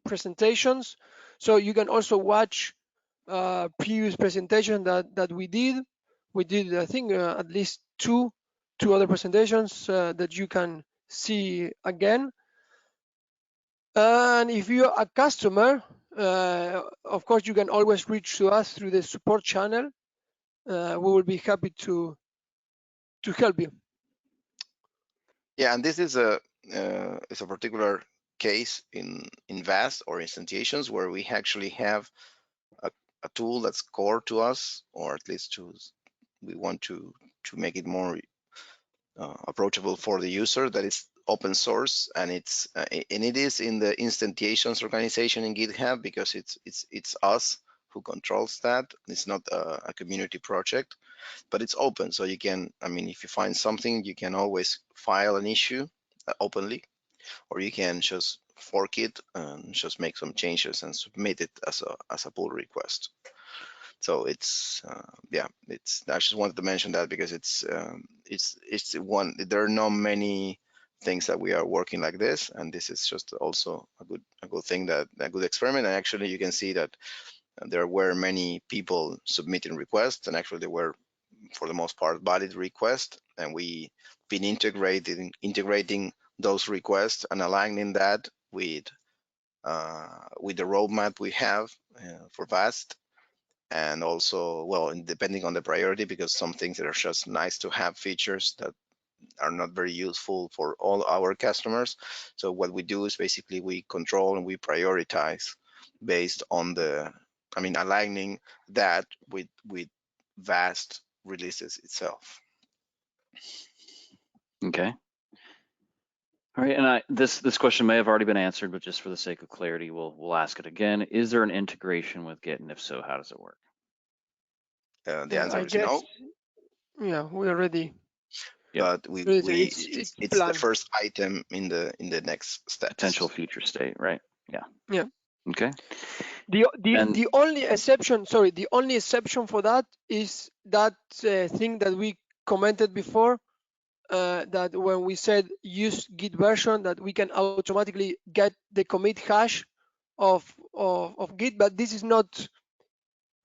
presentations, so you can also watch previous presentation that we did. We did, I think, at least two other presentations that you can see again. And if you're a customer, of course, you can always reach to us through the support channel. We will be happy to help you. Yeah, and this is a particular case in VAST or instantiations where we actually have a tool that's core to us, or at least we want to make it more approachable for the user, that is open source, and it is in the instantiations organization in GitHub, because it's us who controls that. It's not a community project, but it's open, so you can, I mean, if you find something, you can always file an issue openly, or you can just fork it and just make some changes and submit it as a pull request. So it's yeah, I just wanted to mention that because it's one. There are not many things that we are working like this, and this is just also a good thing, that a good experiment. And actually, you can see that there were many people submitting requests, and actually they were, for the most part, valid requests, and we been integrating those requests and aligning that with the roadmap we have for VAST. And also, well, depending on the priority, because some things that are just nice to have features that are not very useful for all our customers. So what we do is basically we control and we prioritize based on aligning that with VAST releases itself. Okay. All right, and this question may have already been answered, but just for the sake of clarity, we'll ask it again. Is there an integration with Git, and if so, how does it work? The answer I is guess, no. yeah, we already. But it's the planned. first item in the next steps. Potential future state, right? Yeah. Yeah. Okay. The only exception, sorry, the only exception for that is that thing that we commented before, that when we said use Git version, that we can automatically get the commit hash of Git, but this is not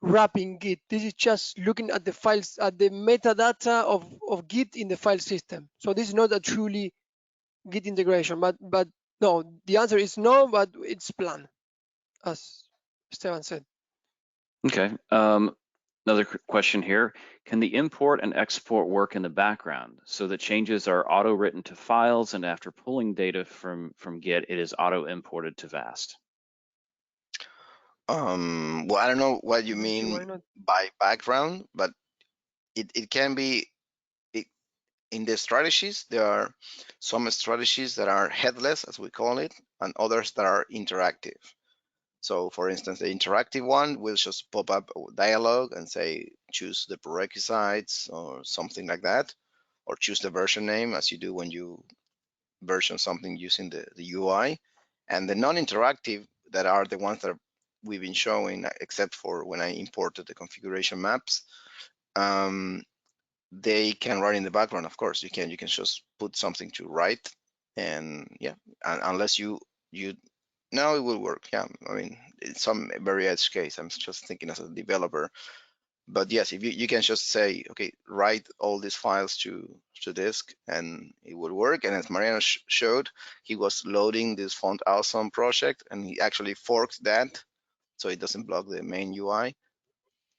wrapping Git. This is just looking at the files, at the metadata of Git in the file system. So this is not a truly Git integration, but no, the answer is no, but it's planned, as Esteban said. Okay. Another question here. Can the import and export work in the background so that changes are auto-written to files, and after pulling data from Git, it is auto-imported to VAST? Well, I don't know what you mean by background, but it can be. In the strategies, there are some strategies that are headless, as we call it, and others that are interactive. So for instance, the interactive one will just pop up a dialog and say, choose the prerequisites or something like that, or choose the version name, as you do when you version something using the UI. And the non-interactive, that are the ones that we've been showing, except for when I imported the configuration maps, they can run in the background. Of course, you can just put something to write, and yeah, unless you now it will work. Yeah, I mean, in some very edge case, I'm just thinking as a developer, But yes, if you can just say, okay, write all these files to disk, and it would work. And as Mariano showed, he was loading this font awesome project, and he actually forked that so it doesn't block the main UI.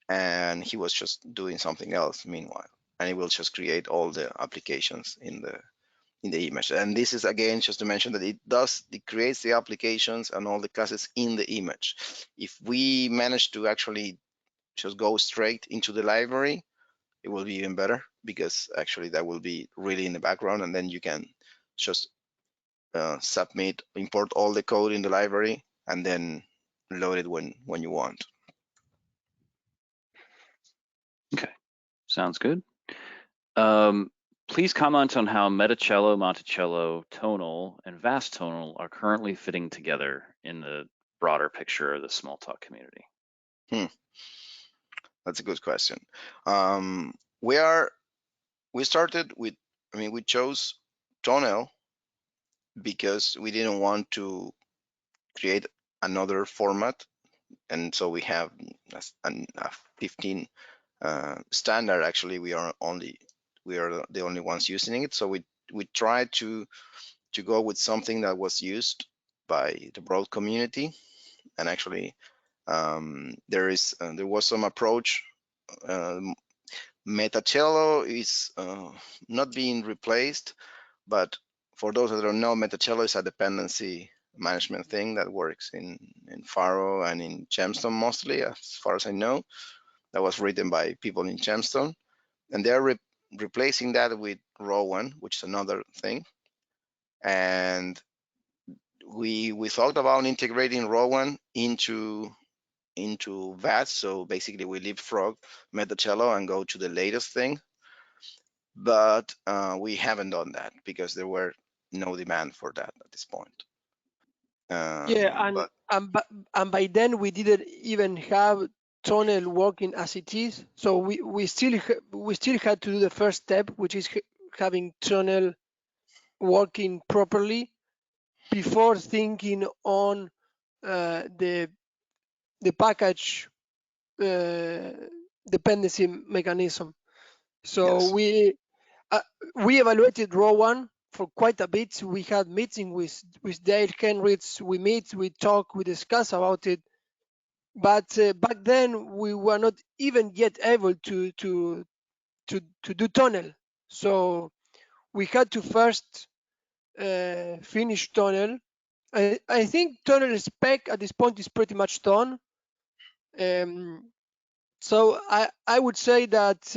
And he was just doing something else meanwhile, and it will just create all the applications in the image. And this is, again, just to mention that it creates the applications and all the classes in the image. If we manage to actually just go straight into the library, it will be even better, because actually that will be really in the background, and then you can just import all the code in the library, and then load it when you want. Okay, sounds good. Please comment on how Metacello, Monticello, Tonal, and Vast Tonal are currently fitting together in the broader picture of the Smalltalk community. That's a good question. We started with, we chose Tonel because we didn't want to create another format, and so we have a 15 standard. Actually, we are the only ones using it, so we tried to go with something that was used by the broad community. And actually, there was some approach. Metacello is not being replaced, but for those that don't know, Metacello is a dependency management thing that works in Faro and in Gemstone mostly, as far as I know. That was written by people in Gemstone, and they're replacing that with Rowan, which is another thing. And we thought about integrating Rowan into VAS. So basically, we leapfrog Metacello and go to the latest thing. But we haven't done that because there were no demand for that at this point. Yeah, But and by then we didn't even have Tonel working as it is, so we still had to do the first step, which is having Tonel working properly before thinking on the package dependency mechanism. So yes, we evaluated Rowan for quite a bit. We had meetings with Dale Henrich. We talk, we discuss about it. But back then we were not even yet able to do Tonel. So we had to first finish Tonel. I think Tonel spec at this point is pretty much done. So I would say that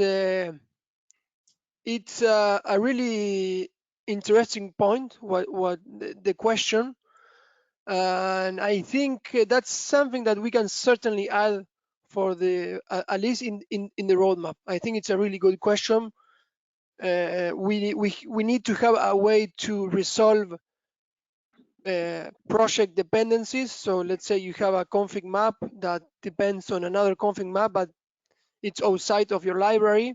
it's a really interesting point. What the question, and I think that's something that we can certainly add for the at least in the roadmap. I think it's a really good question. We need to have a way to resolve project dependencies. So let's say you have a config map that depends on another config map, but it's outside of your library.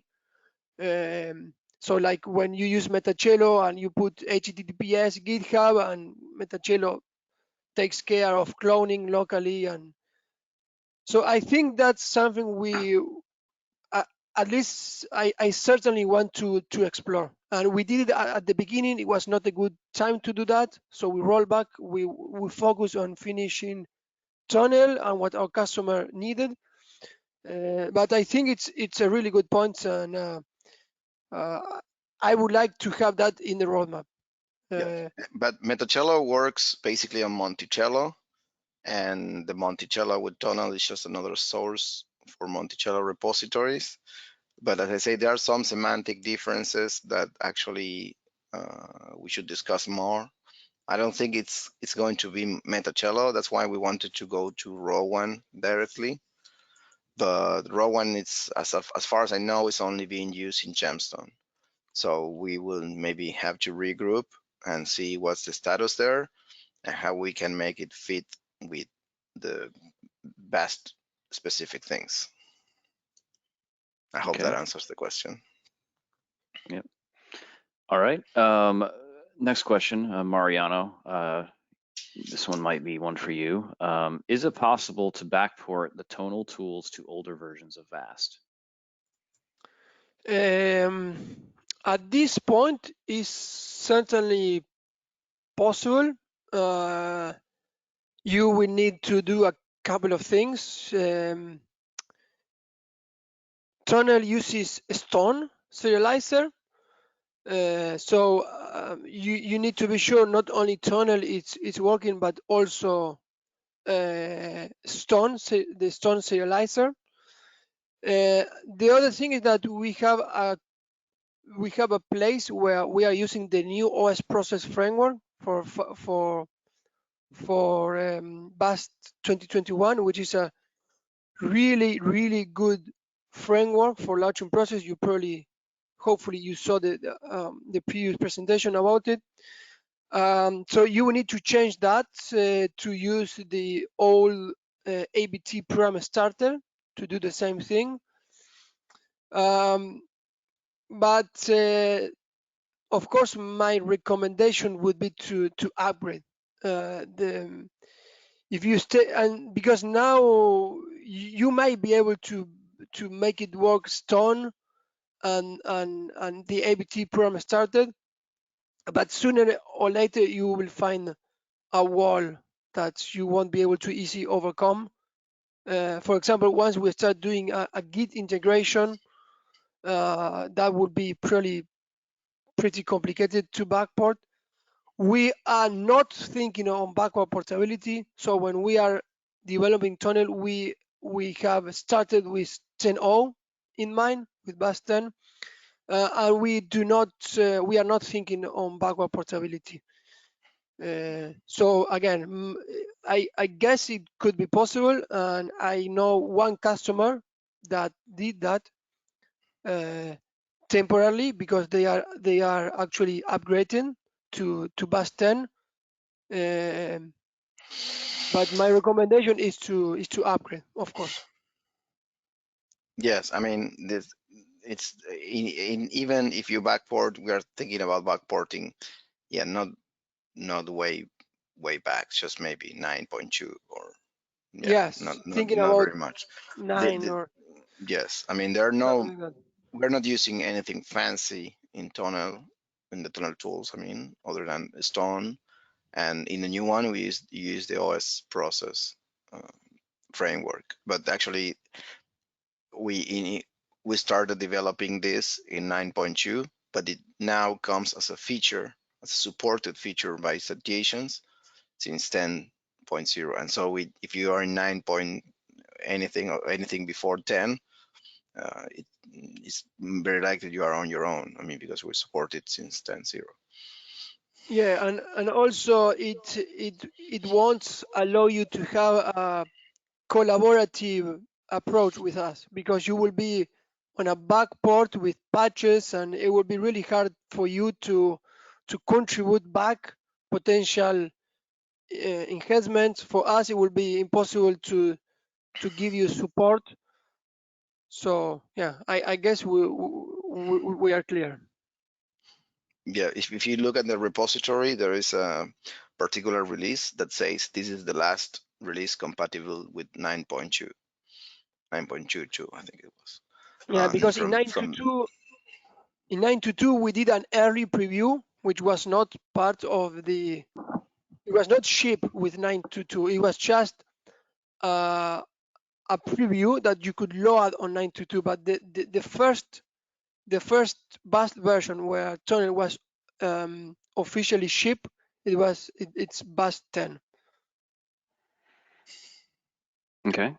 So like when you use Metacello and you put HTTPS GitHub, and Metacello takes care of cloning locally, and so I think that's something we at least I certainly want to explore. And we did it at the beginning. It was not a good time to do that, so we roll back. We focus on finishing Tonel and what our customer needed. But I think it's a really good point, and I would like to have that in the roadmap. yeah. But Metacello works basically on Monticello, and the Monticello with Tonal is just another source for Monticello repositories. But as I say, there are some semantic differences that actually we should discuss more. I don't think it's going to be Metacello. That's why we wanted to go to Rowan directly. But Rowan, it's as far as I know, is only being used in Gemstone. So we will maybe have to regroup and see what's the status there and how we can make it fit with the best specific things. I hope that Okay. answers the question. Yep. All right. Next question, Mariano. This one might be one for you. Is it possible to backport the tonal tools to older versions of VAST? At this point, is certainly possible. You will need to do a couple of things. Tonel uses Stone serializer, so you need to be sure not only Tonel it's working, but also the Stone serializer. The other thing is that we have a place where we are using the new OS process framework for BAST 2021, which is a really good framework for launching process. You probably, hopefully, you saw the previous presentation about it. So you will need to change that to use the old ABT program starter to do the same thing. But of course, my recommendation would be to upgrade if you stay, and because now you might be able to make it work Stone and the ABT program started, but sooner or later you will find a wall that you won't be able to easily overcome. For example, once we start doing a Git integration, that would be pretty complicated to backport. We are not thinking on backward portability. So when we are developing Tonel, we have started with 10.0 in mind, with bus 10, and we are not thinking on backward portability. So again, I guess it could be possible, and I know one customer that did that temporarily because they are actually upgrading to bus 10. But my recommendation is to upgrade, of course. Yes, I mean this. It's even if you backport, we are thinking about backporting. Yeah, not way back, just maybe 9.2 or yeah, Yes, thinking not about very much. 9 or Yes, I mean there are no, something like that. we're not using anything fancy in Tonel, in the Tonel tools. I mean, other than Stone, and in the new one we use the OS process framework. But actually, we started developing this in 9.2, but it now comes as a feature, as a supported feature by citations since 10.0. And so if you are in 9 point anything or anything before 10, it's very likely you are on your own. I mean, because we support it since 10.0. Yeah, and also it won't allow you to have a collaborative approach with us because you will be on a backport with patches, and it will be really hard for you to contribute back potential enhancements. For us, it will be impossible to give you support. So yeah, I guess we are clear. Yeah, if you look at the repository, there is a particular release that says this is the last release compatible with 9.2, 9.22, I think it was. Yeah, because in From 922 we did an early preview, which was not part of the. It was not shipped with 922. It was just a preview that you could load on 922. But the first bus version where Tonel was officially shipped, it's bus 10. Okay.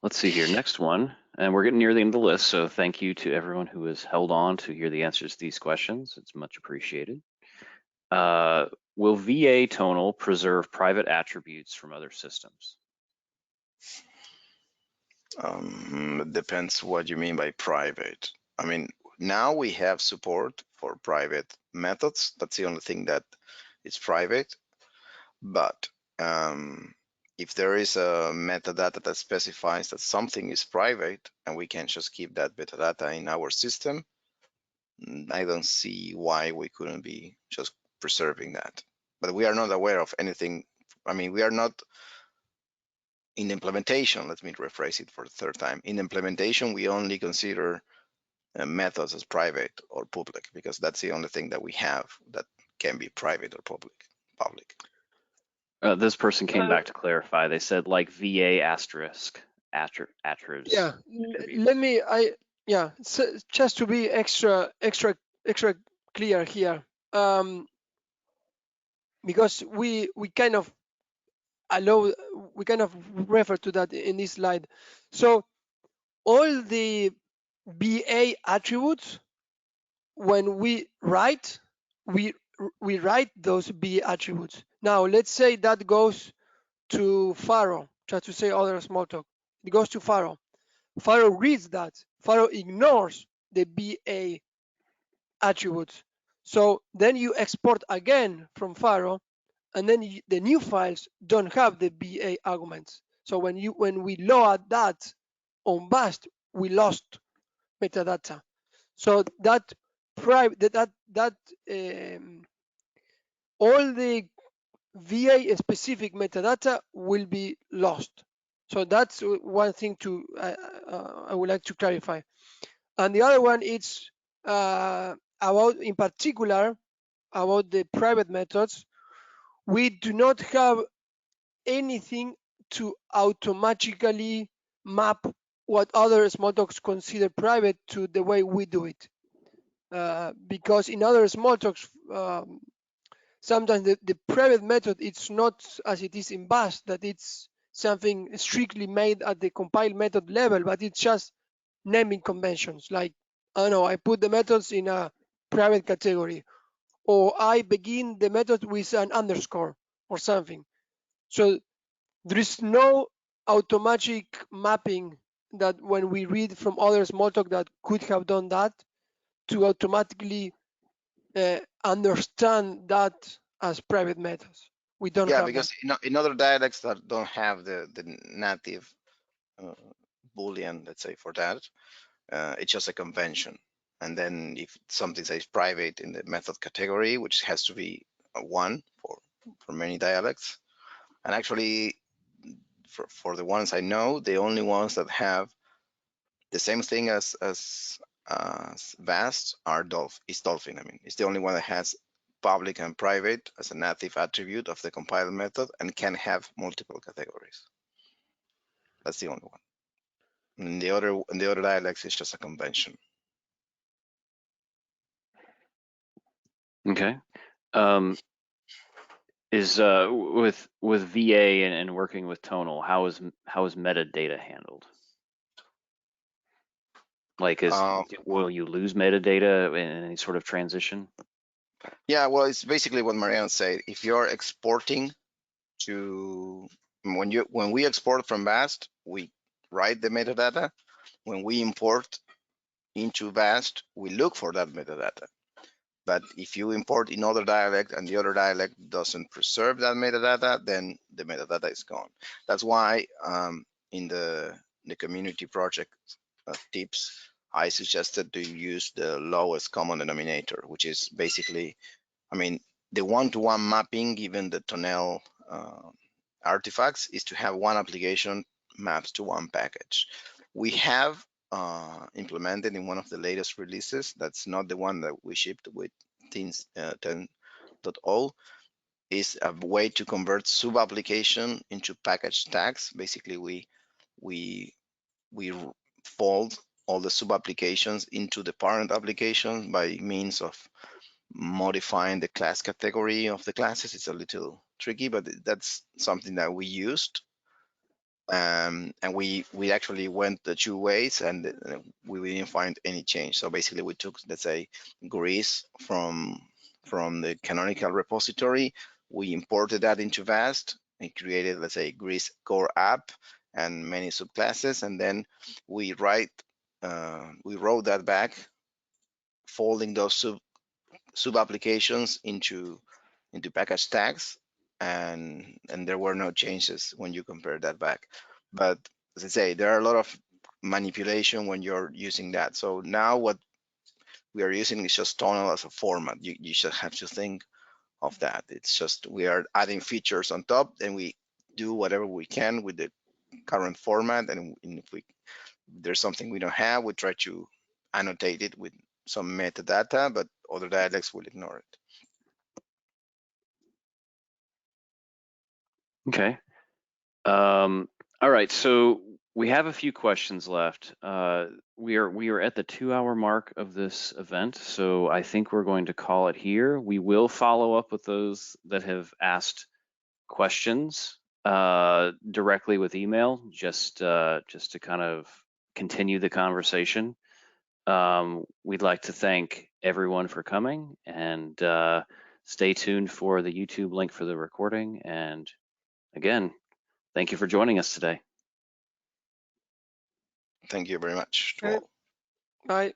Let's see here. Next one, and we're getting near the end of the list, so thank you to everyone who has held on to hear the answers to these questions. It's much appreciated. Will VA Tonal preserve private attributes from other systems? It depends what you mean by private. I mean, now we have support for private methods. That's the only thing that is private. But if there is a metadata that specifies that something is private and we can just keep that metadata in our system, I don't see why we couldn't be just preserving that. But we are not aware of anything. I mean, we are not in implementation, let me rephrase it for the third time. In implementation, we only consider methods as private or public, because that's the only thing that we have that can be private or public. This person came Uh, back to clarify. They said like VA asterisk Yeah, attributes. let me, yeah, so just to be extra clear here, because we kind of allow, we kind of refer to that in this slide. So all the BA attributes, when we write, we write those BA attributes. Now let's say that goes to Faro, just to say other Smalltalk. It goes to Faro. Faro reads that. Faro ignores the BA attributes. So then you export again from Faro, and then the new files don't have the BA arguments. So when we load that on BAST, we lost metadata. So that all the VA specific metadata will be lost. So that's one thing to I would like to clarify. And the other one is about, in particular, about the private methods. We do not have anything to automatically map what other Smalltalks consider private to the way we do it. Because in other Smalltalks, sometimes the private method, it's not as it is in Bash, that it's something strictly made at the compiled method level, but it's just naming conventions. Like, I don't know, I put the methods in a private category, or I begin the method with an underscore or something. So there is no automatic mapping that when we read from other Smalltalk that could have done that to automatically understand that as private methods. We don't Yeah, have that. because in other dialects that don't have the native Boolean, let's say, for that, it's just a convention. And then if something says private in the method category, which has to be a one for many dialects, and actually for the ones I know, the only ones that have the same thing as vast is dolphin. I mean, it's the only one that has public and private as a native attribute of the compile method and can have multiple categories. That's the only one. And the other dialects is just a convention. Okay. Is with VA and working with Tonel, how is metadata handled? Like, will you lose metadata in any sort of transition? Yeah, well, it's basically what Mariano said. If you're exporting to when we export from VAST, we write the metadata. When we import into VAST, we look for that metadata. But if you import in other dialect and the other dialect doesn't preserve that metadata, then the metadata is gone. That's why in the community project tips, I suggested to use the lowest common denominator, which is basically, I mean, the one-to-one mapping given the Tonel artifacts is to have one application maps to one package. We have implemented in one of the latest releases, that's not the one that we shipped with 10.0, is a way to convert sub-application into package tags. Basically, we fold all the sub-applications into the parent application by means of modifying the class category of the classes. It's a little tricky, but that's something that we used. And we actually went the two ways, and we didn't find any change. So basically, we took, let's say, Grease from the canonical repository. We imported that into VAST and created, let's say, Grease core app and many subclasses, and then we wrote that back, folding those sub applications into package tags, and there were no changes when you compare that back. But as I say, there are a lot of manipulation when you're using that. So now what we are using is just Tonel as a format. You just have to think of that. It's just we are adding features on top, and we do whatever we can with the current format, and if there's something we don't have, we try to annotate it with some metadata, but other dialects will ignore it. Okay. All right, so we have a few questions left. We are at the 2-hour mark of this event, so I think we're going to call it here. We will follow up with those that have asked questions directly with email, just to kind of continue the conversation. We'd like to thank everyone for coming, and stay tuned for the YouTube link for the recording. And again, thank you for joining us today. Thank you very much to Okay. all. Bye.